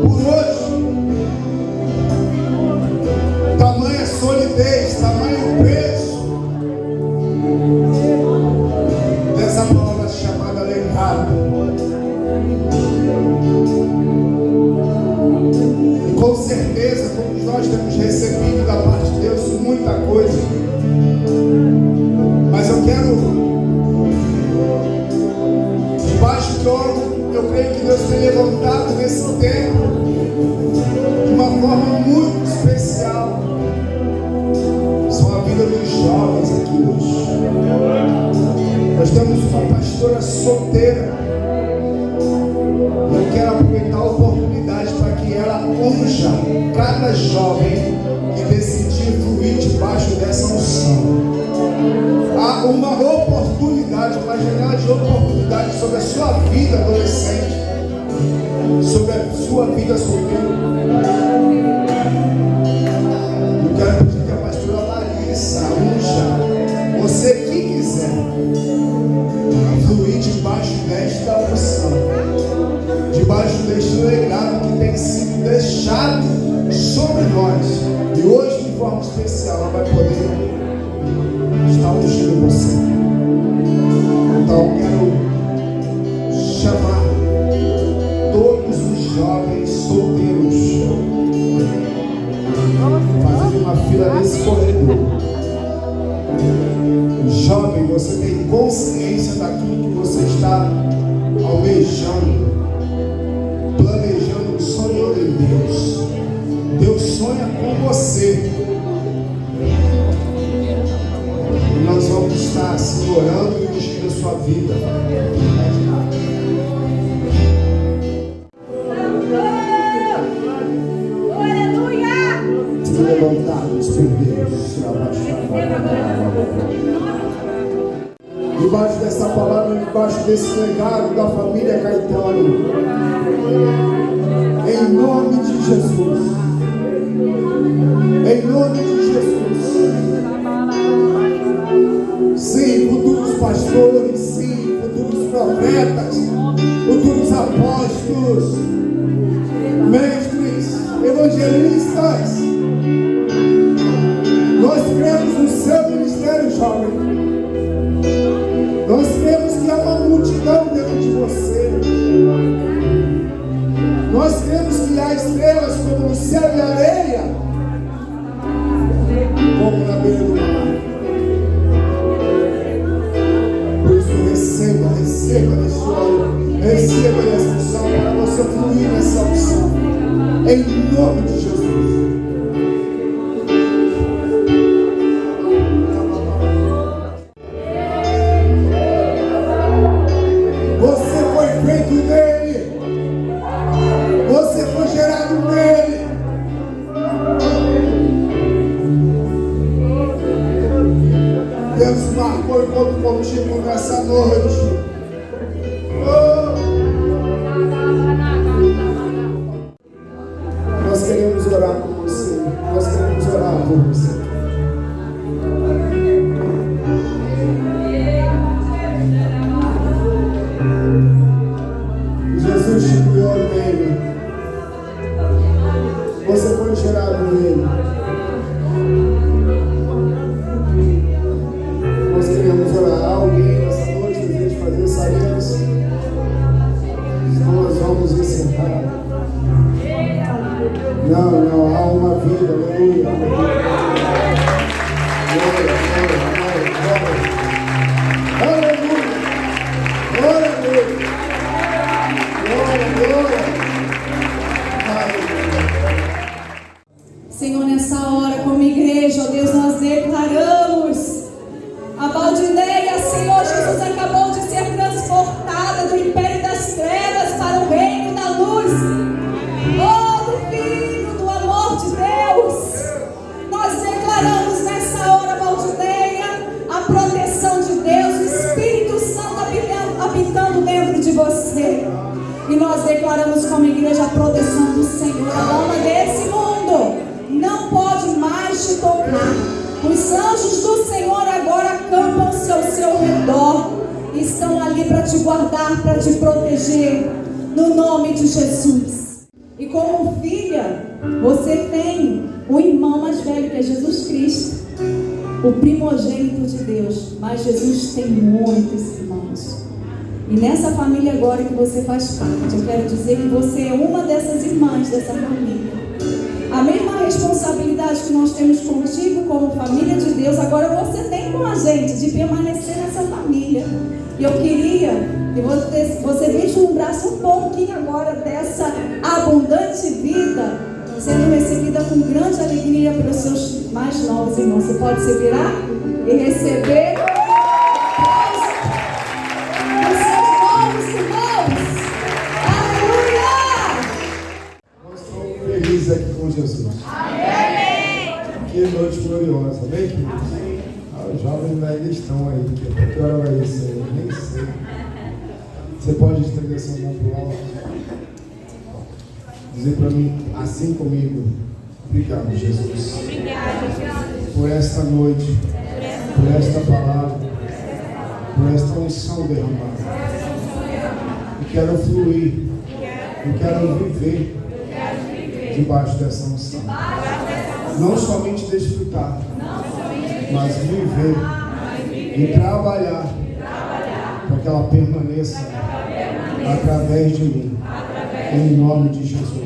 por hoje. Tamanha solidez, tamanho preço dessa palavra chamada legado. E com certeza todos nós temos recebido da parte de Deus muita coisa. Mas eu quero, debaixo do ouro, eu creio que Deus tem levantado nesse tempo de uma forma muito especial. São a vida dos jovens aqui hoje. Nós temos uma pastora solteira. Eu quero aproveitar a oportunidade para que ela unja cada jovem que decidir fluir debaixo dessa unção. Há uma oportunidade, uma janela de oportunidade sobre a sua vida adolescente, sobre a sua vida solteira. Eu quero pedir que a pastora Larissa unja você que quiser fluir debaixo desta unção, debaixo deste legado que tem sido deixado sobre nós, e hoje de forma especial ela vai poder estar ungindo você. Então eu quero chamar todos os jovens solteiros, fazer uma fila nesse corredor. Jovem, você tem consciência daquilo que você está almejando, planejando, sonhando em Deus. Deus sonha com você. E nós vamos estar assim orando e ungindo a sua vida. Se levantarmos por Deus, debaixo dessa palavra, debaixo desse legado da família Caetano, em nome de Jesus, em nome de Jesus. Sim, futuros pastores, sim, futuros profetas, futuros apóstolos, mestres, evangelistas. Nós cremos no seu ministério, jovem. Nós cremos que há uma multidão dentro de você. Nós cremos que há estrelas como no céu e areia, como na beira do mar. Por isso receba nesse óleo, receba nessa unção, para você fluir nessa unção, em nome de Jesus. Você foi feito nele, você foi gerado nele. Deus marcou enquanto contigo nessa noite. Nós queremos orar por você. Nós queremos orar por você. Jesus te criou nele. Você foi gerado nele. Nós queremos orar. Alguém nessa noite deseja fazer essa aliança? Senão nós vamos encerrar. Não, há uma vida, aleluia. Glória a Deus. Senhor, nessa hora, como igreja, ó Deus, nós declaramos a Valdineia, Senhor Jesus, acabou de ser transportada do império das trevas para o reino da luz. Oh, do Filho, do amor de Deus. Nós declaramos nessa hora, Valdineia, a proteção de Deus, o Espírito Santo habitando dentro de você. E nós declaramos como igreja a proteção do Senhor. A alma desse mundo não pode mais te tocar. Os anjos do Senhor agora acampam-se ao seu redor. Estão ali para te guardar, para te proteger. No nome de Jesus. como filha, você tem um irmão mais velho, que é Jesus Cristo, o primogênito de Deus. Mas Jesus tem muitos irmãos. E nessa família agora que você faz parte, eu quero dizer que você é uma dessas irmãs dessa família. A mesma responsabilidade que nós temos contigo como família de Deus, agora você tem com a gente, de permanecer nessa família. E eu queria que você vislumbrasse um pouquinho agora dessa abundante vida sendo recebida com grande alegria pelos seus mais novos irmãos. Você pode se virar e receber os seus novos irmãos. Aleluia! Nós estamos felizes aqui com Jesus. Que noite gloriosa, amém, queridos? Os jovens ainda estão aí. Que hora vai ser? Eu nem sei. Você pode estender sua mão para o alto? Dizer para mim, assim comigo: obrigado, Jesus. Por esta noite, por esta palavra, por esta unção derramada. Eu quero fluir, eu quero viver debaixo dessa unção. Não somente desfrutar, mas viver e trabalhar para que ela permaneça através de mim, em nome de Jesus.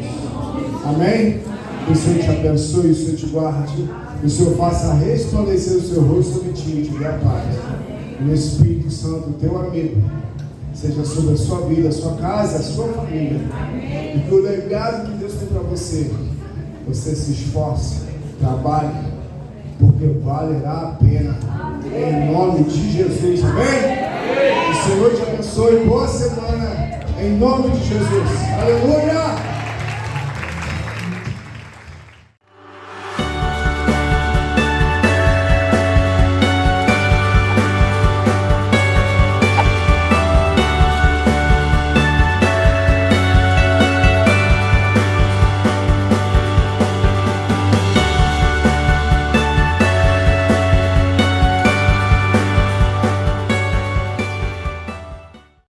Amém? Que o Senhor te abençoe, o Senhor te guarde, que o Senhor faça resplandecer o seu rosto sobre ti e te dê a paz. E o Espírito Santo, teu amigo, seja sobre a sua vida, a sua casa, a sua família. E que o legado que Deus tem para você, você se esforce, trabalhe, porque valerá a pena. Em nome de Jesus. Amém? O Senhor te abençoe. Boa semana. Em nome de Jesus. Aleluia!